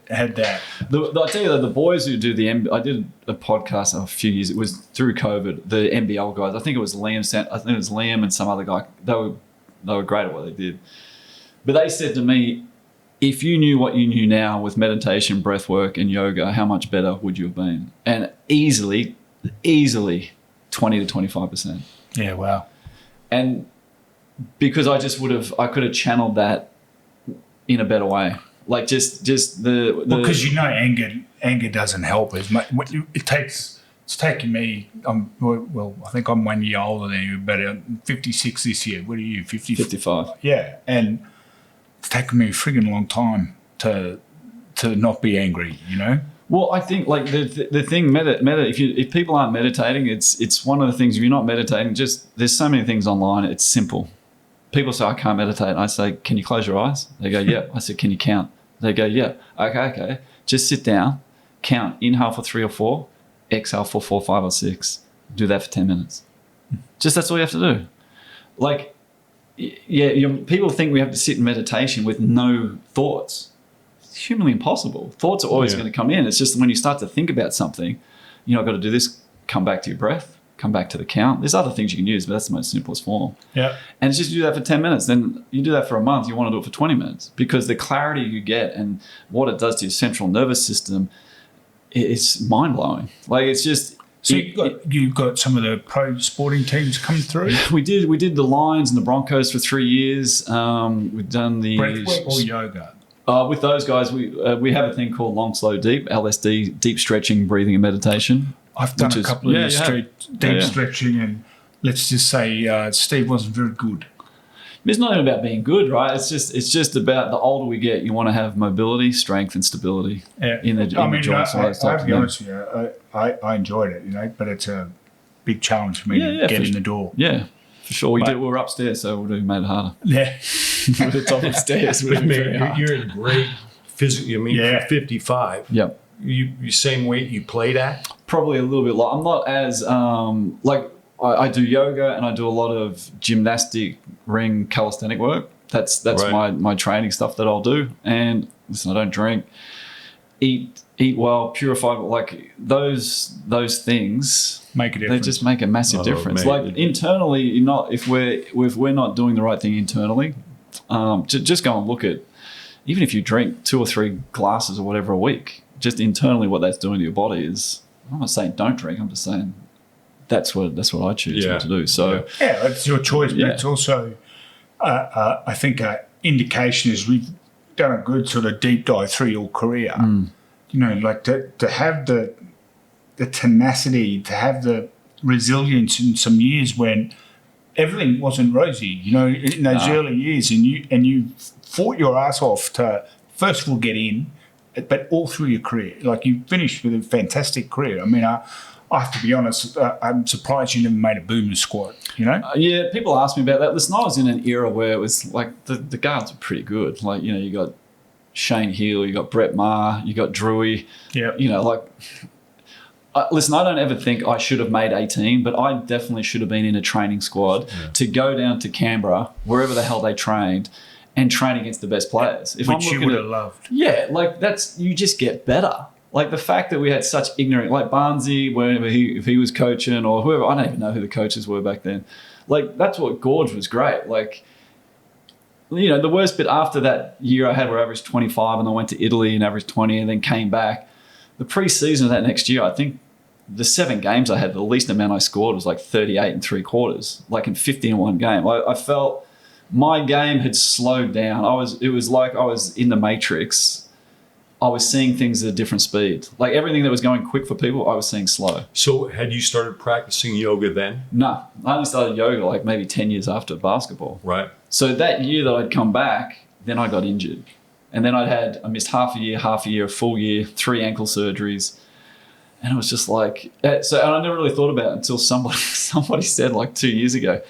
had that. I tell you, the boys who do I did a podcast a few years. It was through COVID. The NBL guys. I think it was Liam and some other guy. They were great at what they did. But they said to me, if you knew what you knew now with meditation, breath work, and yoga, how much better would you have been? And easily 20 to 25%. Yeah, wow. And because I could have channeled that in a better way. Like just the Because anger doesn't help as much. It's taken me. I think I'm 1 year older than you, but I'm 56 this year. What are you? 55. Yeah, and it's taken me a friggin' long time to not be angry. Well, I think like the thing if people aren't meditating, it's one of the things. If you're not meditating, there's so many things online. It's simple. People say I can't meditate. And I say, can you close your eyes? They go, yeah. I said, can you count? They go, yeah. Okay. Just sit down, count. Inhale for 3 or 4, exhale for 4, 5 or 6. Do that for 10 minutes. That's all you have to do. Like, yeah, people think we have to sit in meditation with no thoughts. It's humanly impossible. Thoughts are always going to come in. It's just when you start to think about something, I've got to do this, come back to your breath, come back to the count. There's other things you can use, but that's the most simplest form. Yeah. And it's just you do that for 10 minutes. Then you do that for a month, you want to do it for 20 minutes because the clarity you get and what it does to your central nervous system, it's mind-blowing. Like it's just... So you've got some of the pro sporting teams coming through? We did the Lions and the Broncos for 3 years. We've done the... Breathwork or yoga? With those guys, we have a thing called long, slow, deep, LSD, deep stretching, breathing and meditation. I've done a couple of deep stretching, and let's just say Steve wasn't very good. It's not even about being good, right? It's just about the older we get, you want to have mobility, strength, and stability in the joints. I'll be honest with you, I enjoyed it, but it's a big challenge for me to get in the door. Yeah, for sure. We're upstairs, so we'll made it harder. Yeah. We're the top of the stairs. You're in great physical. For 55. Yep. You same weight you played at? Probably a little bit. I'm not as I do yoga and I do a lot of gymnastic, ring, calisthenic work. That's right. my training stuff that I'll do. And listen, I don't drink, eat well, purify. Like those things make a difference. They just make a massive difference. Like internally, if we're not doing the right thing internally, just go and look at, even if you drink 2 or 3 glasses or whatever a week, just internally what that's doing to your body is, I'm not saying don't drink, I'm just saying that's what I choose not to do. So it's your choice, but it's also I think an indication is we've done a good sort of deep dive through your career. Like to have the tenacity, to have the resilience in some years when everything wasn't rosy, in those early years, and you fought your ass off to first of all get in, but all through your career. Like you finished with a fantastic career. I mean, I have to be honest, I'm surprised you never made a boomer squat, Yeah, people ask me about that. Listen, I was in an era where it was like the guards were pretty good. Like, you got Shane Hill, you got Brett Maher, you got Drewy. Yeah. Listen, I don't ever think I should have made 18, but I definitely should have been in a training squad to go down to Canberra, wherever the hell they trained, and train against the best players. Which you would have loved. Yeah, like you just get better. Like the fact that we had such ignorant, like Barnesy, if he was coaching or whoever, I don't even know who the coaches were back then. Like that's what Gorge was great. Like, the worst bit after that year I had where I averaged 25 and I went to Italy and averaged 20 and then came back. The pre-season of that next year, I think the 7 games I had, the least amount I scored was like 38 and 3/4, like in 50 in one game. I felt my game had slowed down. It was like I was in the Matrix. I was seeing things at a different speed. Like everything that was going quick for people, I was seeing slow. So had you started practicing yoga then? No, I only started yoga like maybe 10 years after basketball. Right. So that year that I'd come back, then I got injured. And then I missed half a year, a full year, 3 ankle surgeries. And it was just like, and I never really thought about it until somebody said like 2 years ago,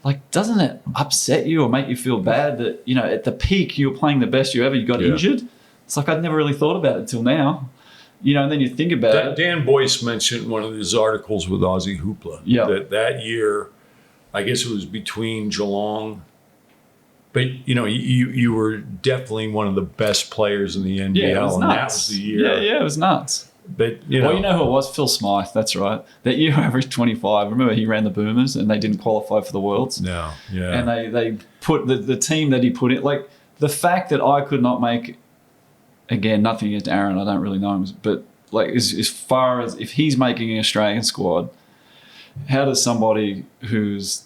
like, doesn't it upset you or make you feel bad that, at the peak you were playing the best you ever, you got injured? It's like I'd never really thought about it until now. And then you think about it. Dan Boyce mentioned in one of his articles with Aussie Hoopla that year, I guess it was between Geelong, but you were definitely one of the best players in the NBL, it was and nuts. that was the year. Yeah, it was nuts. But well, you know who it was? Phil Smythe. That's right. That year, I averaged 25. Remember, he ran the Boomers, and they didn't qualify for the Worlds. No, yeah. And they put the team that he put in, like the fact that I could not make, again, nothing against Aaron, I don't really know him, but like as far as if he's making an Australian squad, how does somebody who's,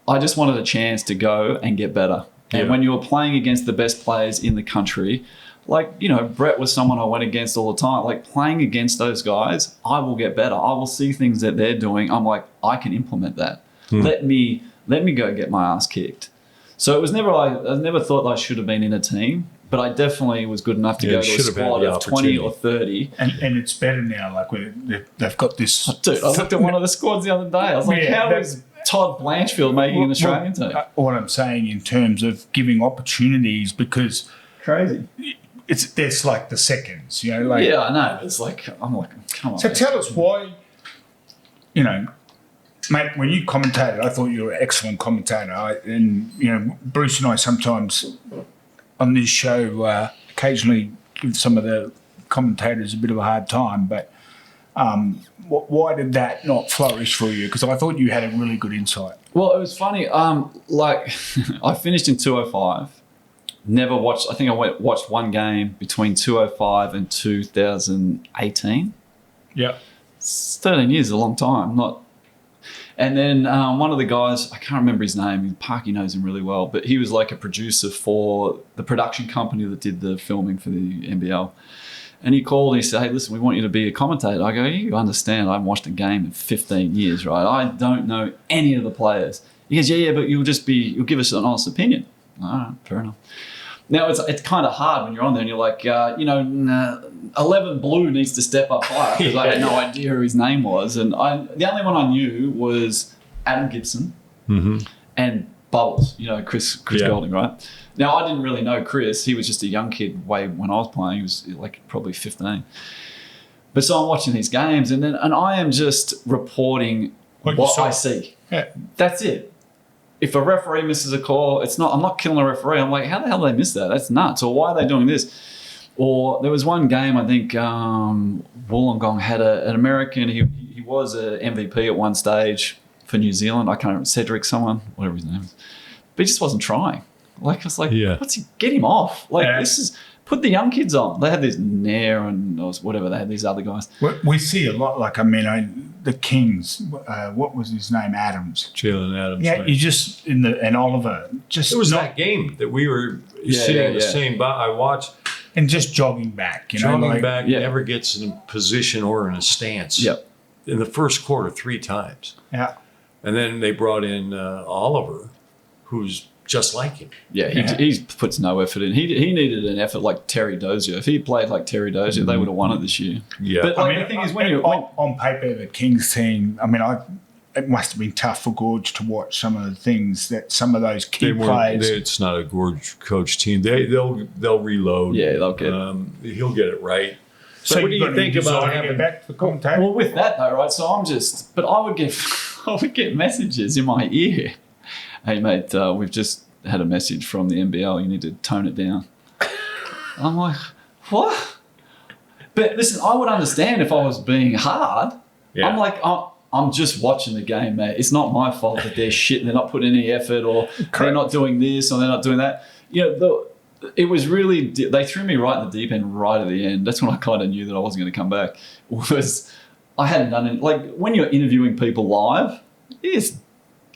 I just wanted a chance to go and get better. And when you were playing against the best players in the country, like, you know, Brett was someone I went against all the time. Like, playing against those guys, I will get better. I will see things that they're doing. I'm like, I can implement that. Let me go get my ass kicked. So it was never, I never thought I should have been in a team, but I definitely was good enough to go to a squad of 20 or 30. And it's better now. Like, they've got this. Dude, I looked at one of the squads the other day. I was like, how is Todd Blanchfield making an Australian team? What I'm saying in terms of giving opportunities, because Crazy. There's like the seconds, you know. Like, Yeah, I know. It's like, I'm like, come on. so tell us why, you know, mate, when you commentated, I thought you were an excellent commentator. And, you know, Bruce and I sometimes on this show occasionally give some of the commentators a bit of a hard time, but why did that not flourish for you? Because I thought you had a really good insight. Well, it was funny. Like, I finished in 205. Never watched. I think I watched one game between 205 and 2018. Yeah. 13 years is a long time. Not. And then one of the guys, I can't remember his name. Parky knows him really well, but he was like a producer for the production company that did the filming for the NBL. And he called and he said, "Hey, listen, we want you to be a commentator." I go, "You understand? I haven't watched a game in 15 years, right? I don't know any of the players." He goes, "Yeah, but you'll give us an honest opinion." All right, fair enough. Now, it's kind of hard when you're on there and you're like, 11 Blue needs to step up higher, because I had no idea who his name was. And the only one I knew was Adam Gibson and Bubbles, Chris Golding, right? Now, I didn't really know Chris. He was just a young kid way when I was playing. He was like probably 15. But so I'm watching these games and I am just reporting what I see. Yeah. That's it. If a referee misses a call, I'm not killing a referee. I'm like, how the hell did they miss that? That's nuts. Or why are they doing this? Or there was one game, I think Wollongong had an American. He was an MVP at one stage for New Zealand. I can't remember, Cedric someone, whatever his name is. But he just wasn't trying. Like, I was like, get him off. Like, this is, put the young kids on. They had this Nair and whatever, they had these other guys. We see a lot, like, the Kings, what was his name? Adams. Jalen Adams. Yeah, right. you just, and Oliver. Just it was that game that we were sitting in the same, I watched. And just jogging back, back, never gets in a position or in a stance. Yep. In the first quarter, 3 times. Yeah. And then they brought in Oliver, who's just like him. Yeah, he puts no effort in. He needed an effort like Terry Dozier. If he played like Terry Dozier, they would have won it this year. Yeah. But the thing is, on paper, the Kings team, it must have been tough for Gorge to watch some of the things that some of those key players. It's not a Gorge coach team. They'll reload. Yeah, they'll get he'll get it right. So what do you think about having back to the commentator? Well, with that though, right? So I would get messages in my ear. Hey mate, we've just had a message from the NBL. You need to tone it down. I'm like, what? But listen, I would understand if I was being hard. Yeah. I'm like, I'm just watching the game, mate. It's not my fault that they're shit and they're not putting any effort, or they're not doing this or they're not doing that. It was really, they threw me right in the deep end right at the end. That's when I kind of knew that I wasn't going to come back. Was I hadn't done it. Like, when you're interviewing people live, it's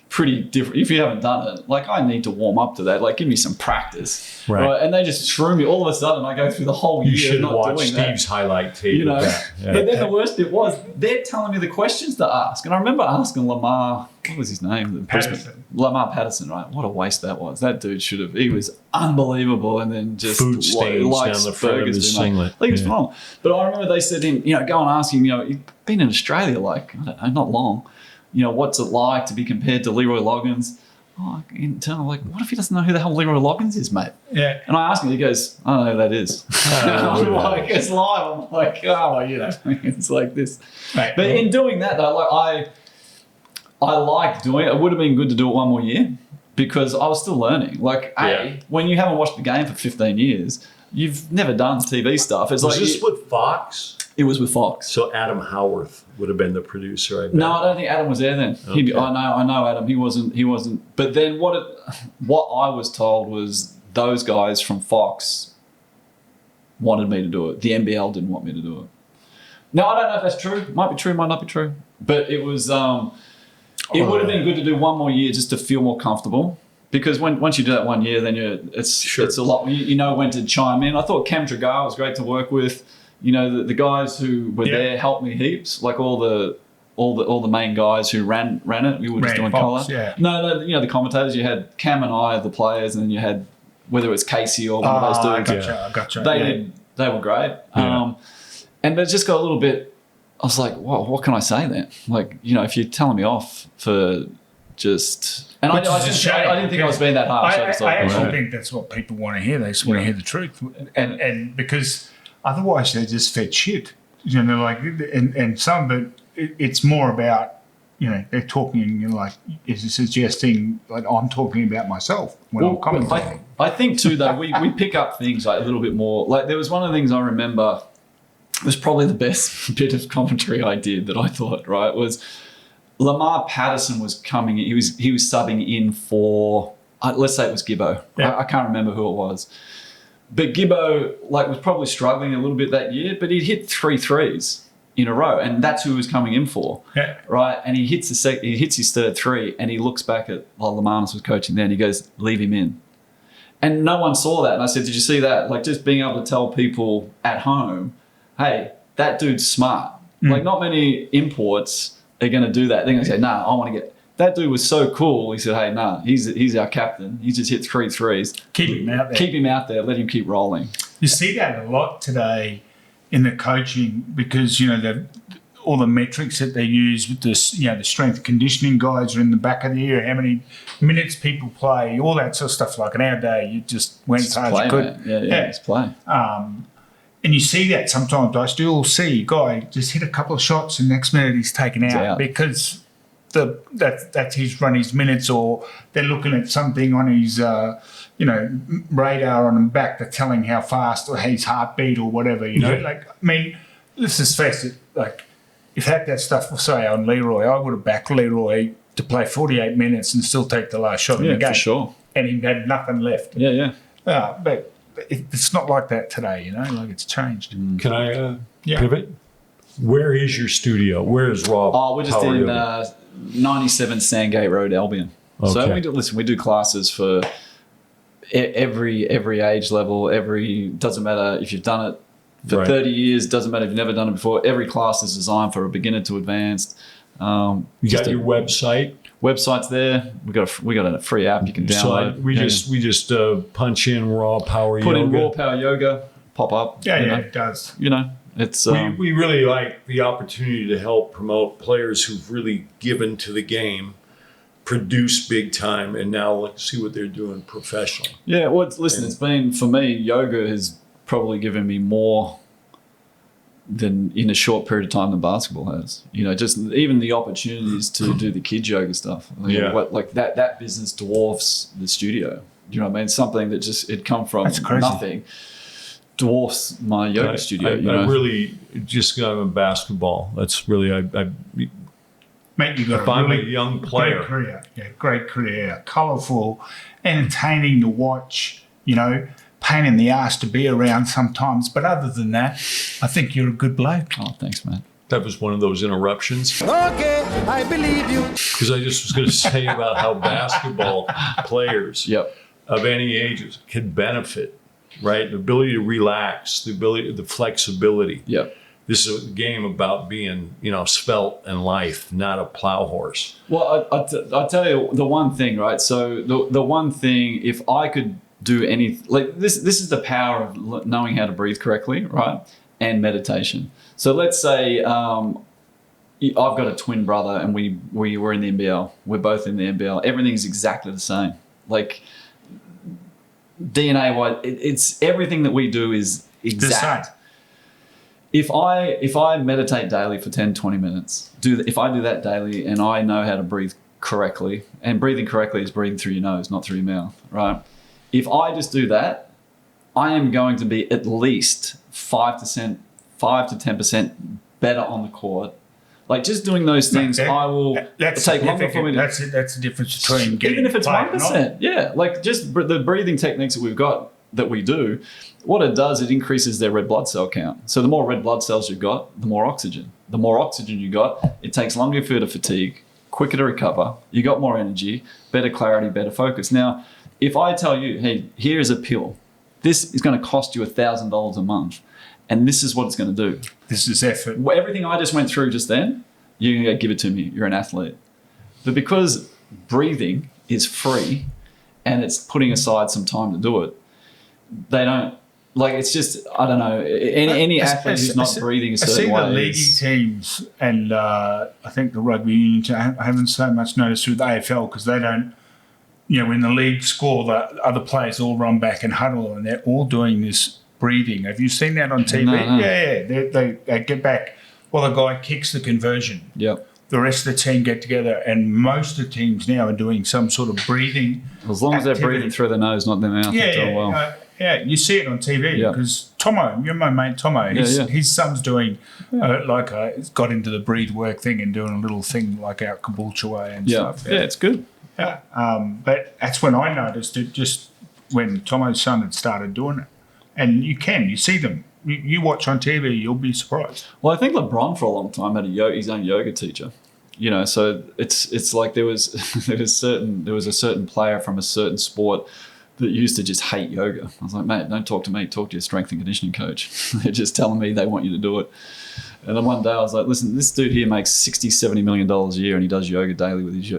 pretty different. If you haven't done it, like, I need to warm up to that. Like, give me some practice. Right? And they just threw me. All of a sudden, I go through the whole year. You should have watched Steve's highlight tape. But then the worst bit was, they're telling me the questions to ask. And I remember asking Lamar, what was his name? Lamar Patterson, right? What a waste that was. That dude he was unbelievable. And then just food stains down the front of his singlet. He was phenomenal. But I remember they said to him, go and ask him, you've been in Australia, like, I don't know, not long. What's it like to be compared to Leroy Loggins? In turn, I'm like, what if he doesn't know who the hell Leroy Loggins is, mate? Yeah. And I ask him, he goes, I don't know who that is. I'm like, it's live. I'm like, it's like this. Right. But in doing that, though, like, I like doing it. It would have been good to do it one more year, because I was still learning. Like, when you haven't watched the game for 15 years, you've never done TV stuff. Was this with Fox? It was with Fox. So Adam Howarth would have been the producer, I bet. No, I don't think Adam was there then. Okay. I know Adam. He wasn't. But then what I was told was those guys from Fox wanted me to do it. The NBL didn't want me to do it. Now, I don't know if that's true. Might be true, might not be true. But it was, it would have been good to do one more year just to feel more comfortable. Because once you do that 1 year, then it's a lot. You know when to chime in. I thought Cam Tragar was great to work with. You know, the guys who were there helped me heaps. Like all the main guys who ran it. We were just doing Fox, colour. yeah. No, you know, the commentators. You had Cam and I, the players, and then you had whether it was Casey or one of those dudes. I gotcha. They were great. Yeah. And it just got a little bit. I was like, well, what can I say then? Like, you know, if you're telling me off for just. And I didn't think I was being that harsh. I actually think that's what people want to hear. They just want to hear the truth, and because otherwise they're just fed shit. You know, like and some of it's more about, you know, they're talking, you know, like is suggesting like I'm talking about myself when I'm commenting. I think too though we pick up things like a little bit more. Like there was one of the things I remember was probably the best bit of commentary I did that I thought was. Lamar Patterson was coming in. He was subbing in for, let's say it was Gibbo. Yeah. I can't remember who it was. But Gibbo was probably struggling a little bit that year, but he'd hit 3 threes in a row, and that's who he was coming in for. Yeah. Right? And he hits his third three, and he looks back at while Lamarnus was coaching there, and he goes, leave him in. And no one saw that. And I said, did you see that? Like just being able to tell people at home, hey, that dude's smart. Like not many imports are going to do that. They're going to say, nah, I want to get... That dude was so cool. He said, hey, nah, he's our captain. He just hit 3 threes. Keep him out there. Keep him out there. Let him keep rolling. You see that a lot today in the coaching because, you know, all the metrics that they use with this, you know, the strength and conditioning guys are in the back of the year, how many minutes people play, all that sort of stuff. Like in our day, you just went as hard as you could. Yeah, just play. And you see that sometimes. I still see a guy just hit a couple of shots and next minute he's taken out because that's his run his minutes, or they're looking at something on his radar on the back that's telling how fast or his heartbeat or whatever. You know, like I mean, let's just face it. Like if that stuff was say on Leroy, I would have backed Leroy to play 48 minutes and still take the last shot in the game. For sure. And he had nothing left. Yeah. But it's not like that today, you know, like it's changed. Can I pivot? Where is your studio? Where is Rob? Oh, we're just in 97 Sandgate Road, Albion. Okay. So we do classes for every age level. Doesn't matter if you've done it for 30 years. Doesn't matter if you've never done it before. Every class is designed for a beginner to advanced. You got your website. Website's there. We got a free app you can download. So we just punch in Raw Power Yoga. Put in Raw Power Yoga, pop up. Yeah, it does. You know, it's we really like the opportunity to help promote players who've really given to the game, produce big time, and now let's see what they're doing professionally. Yeah, well, it's been for me. Yoga has probably given me more than in a short period of time than basketball has. You know, just even the opportunities to do the kids yoga stuff. Like that business dwarfs the studio. You know what I mean? Something that just it come from nothing dwarfs my yoga studio. I really just got into basketball. That's really Mate, you got if I'm a young player. Great career, colourful, entertaining to watch. You know. Pain in the ass to be around sometimes, but other than that, I think you're a good bloke. Oh, thanks, man. That was one of those interruptions. Okay, I believe you. Because I just was going to say about how basketball players of any ages can benefit, right? The ability to relax, the flexibility. Yep. This is a game about being, svelte and lithe, not a plow horse. Well, I'll tell you the one thing, right? So the one thing, if I could do anything like this is the power of knowing how to breathe correctly, right? And meditation. So let's say I've got a twin brother and we were in the NBL. We're both in the NBL. Everything's exactly the same. Like DNA wise, it's everything that we do is exact. If I meditate daily for 10, 20 minutes, if I do that daily and I know how to breathe correctly, and breathing correctly is breathing through your nose, not through your mouth, right? If I just do that, I am going to be at least 5 to 10% better on the court. Like just doing those things, I will That's take longer for me to. That's the difference between getting Even if it's played or 1%, yeah. Like just the breathing techniques that we've got that we do, what it does, it increases their red blood cell count. So the more red blood cells you've got, the more oxygen. The more oxygen you got, it takes longer for you to fatigue, quicker to recover. You got more energy, better clarity, better focus. Now, if I tell you, hey, here's a pill, this is going to cost you $1,000 a month, and this is what it's going to do. This is effort. Everything I just went through just then, you're going to give it to me. You're an athlete. But because breathing is free and it's putting aside some time to do it, they don't, like, it's just, I don't know, any athlete who's not breathing a certain way. I see the league teams and I think the rugby union, I haven't so much noticed with the AFL because they don't, when the league score, the other players all run back and huddle and they're all doing this breathing. Have you seen that on TV? No. Yeah. They get back. Well, the guy kicks the conversion. Yep. The rest of the team get together, and most of the teams now are doing some sort of breathing. As long as they're breathing through their nose, not their mouth. You see it on TV because Tomo, you're my mate Tomo, his son's doing got into the breathe work thing and doing a little thing like out Caboolture way and stuff. Yeah, it's good. Yeah. But that's when I noticed it, just when Tomo's son had started doing it. And you see them. You watch on TV, you'll be surprised. Well, I think LeBron for a long time had his own yoga teacher. So it's like there was a certain player from a certain sport that used to just hate yoga. I was like, mate, don't talk to me. Talk to your strength and conditioning coach. They're just telling me they want you to do it. And then one day I was like, listen, this dude here makes $60, $70 million a year and he does yoga daily with his,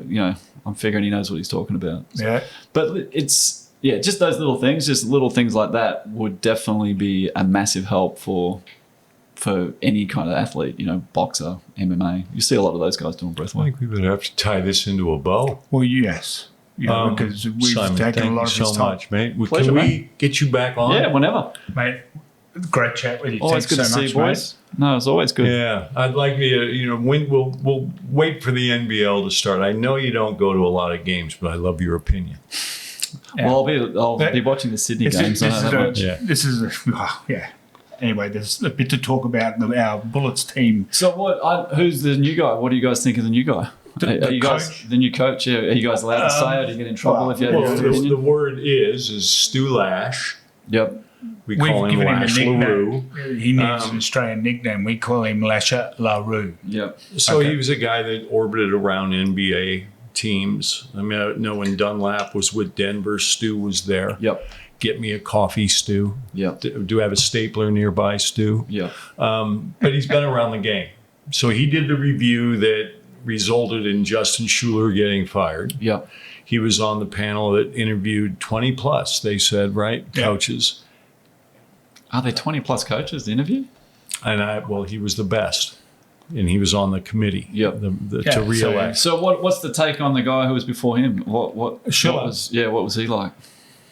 I'm figuring he knows what he's talking about. Yeah. But it's, just those little things like that would definitely be a massive help for any kind of athlete, boxer, MMA. You see a lot of those guys doing breath I work. think we would have to tie this into a bow. Well, yes. Because we've Simon, taken a lot thank of you his so time. much, mate. Pleasure, Can we mate. get you back on? Yeah, whenever. Mate, great chat with you. Always Thanks good so to much, see you, boys. No, it's always good. Yeah, I'd like to, we'll wait for the NBL to start. I know you don't go to a lot of games, but I love your opinion. Yeah. Well, I'll be watching the Sydney games. Anyway, there's a bit to talk about our Bullets team. So who's the new guy? What do you guys think of the new guy? Are you guys the new coach? Are you guys allowed to say it? Do you get in trouble if you have your opinion? The word is Stu Lash. Yep. We call him given Lash him a LaRue. nickname. He needs an Australian nickname. We call him Lasher LaRue. Yep. So he was a guy that orbited around NBA teams. I mean, I know when Dunlap was with Denver, Stu was there. Yep. Get me a coffee, Stu. Yep. Do have a stapler nearby, Stu? Yep. But he's been around the game. So he did the review that resulted in Justin Schuler getting fired. Yep. He was on the panel that interviewed 20 plus, they said, right? Yep. Coaches. Are there 20 plus coaches to interview? And he was the best. And he was on the committee to re-elect. So what's the take on the guy who was before him? What Schiller. What was he like?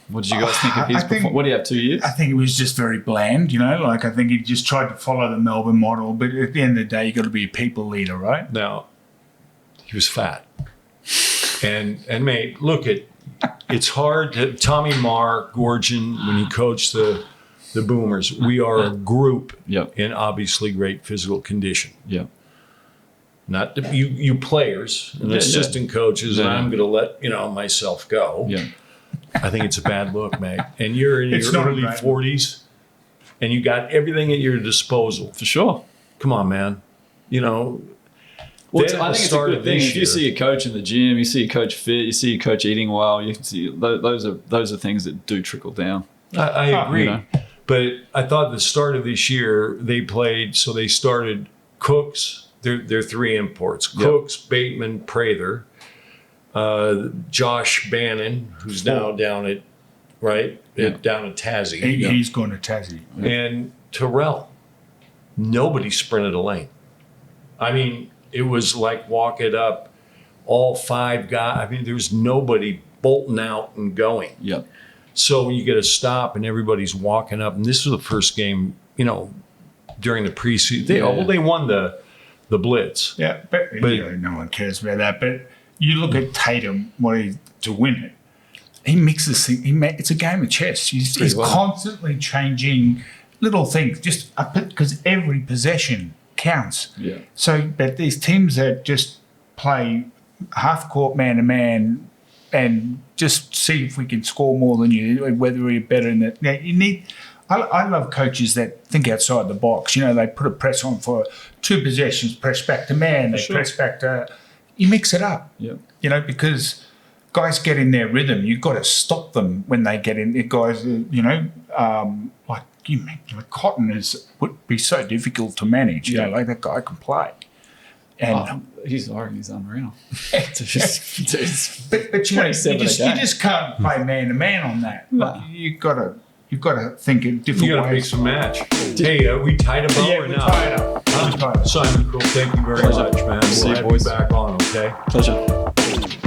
What did you guys think of his performance? What do you have, 2 years? I think it was just very bland, I think he just tried to follow the Melbourne model. But at the end of the day, you got to be a people leader, right? Now, he was fat. And mate, it's hard to, Tommy Marr, Gorgon, when he coached the Boomers, we are a group in obviously great physical condition. Yeah. Not you players and assistant coaches, and I'm going to let myself go. Yeah. I think it's a bad look, mate. And you're in It's your not early bad. 40s, and you got everything at your disposal. For sure. Come on, man. Well, Then I at the think it's a start good of thing. this If you year- see a coach in the gym, you see a coach fit, you see a coach eating well, you see those are things that do trickle down. I agree. you know. But I thought the start of this year, they started Cooks, they're three imports. Yep. Cooks, Bateman, Prather, Josh Bannon, who's now down at Tassie. He's going to Tassie. And Terrell. Nobody sprinted a lane. I mean, it was like walk it up, all five guys. I mean, there was nobody bolting out and going. Yep. So you get a stop and everybody's walking up. And this was the first game, during the preseason. They won the Blitz. Yeah, but no one cares about that. But you look at Tatum, to win it. He mixes things. It's a game of chess. He's constantly changing little things, just because every possession counts. Yeah. So, but these teams that just play half court man to man and just see if we can score more than you, whether we're better in that. Now, you need. I love coaches that think outside the box. You know, they put a press on for 2 possessions, press back to man, they press back to. You mix it up. Yeah. You know, because guys get in their rhythm. You've got to stop them when they get in. Guys, you know, like Cotton would be so difficult to manage. You know, like that guy can play. And He's unreal. but you know, you 27 a game. just can't play man to man on that. No. Like, you've got to think in different You got to ways. mix and match. Hey, are we tied about Yeah, or we're not? tied up. We're tied up. Simon Kerle, thank you very Pleasure. much, man. See We'll you, have boys. you back on, okay? Pleasure.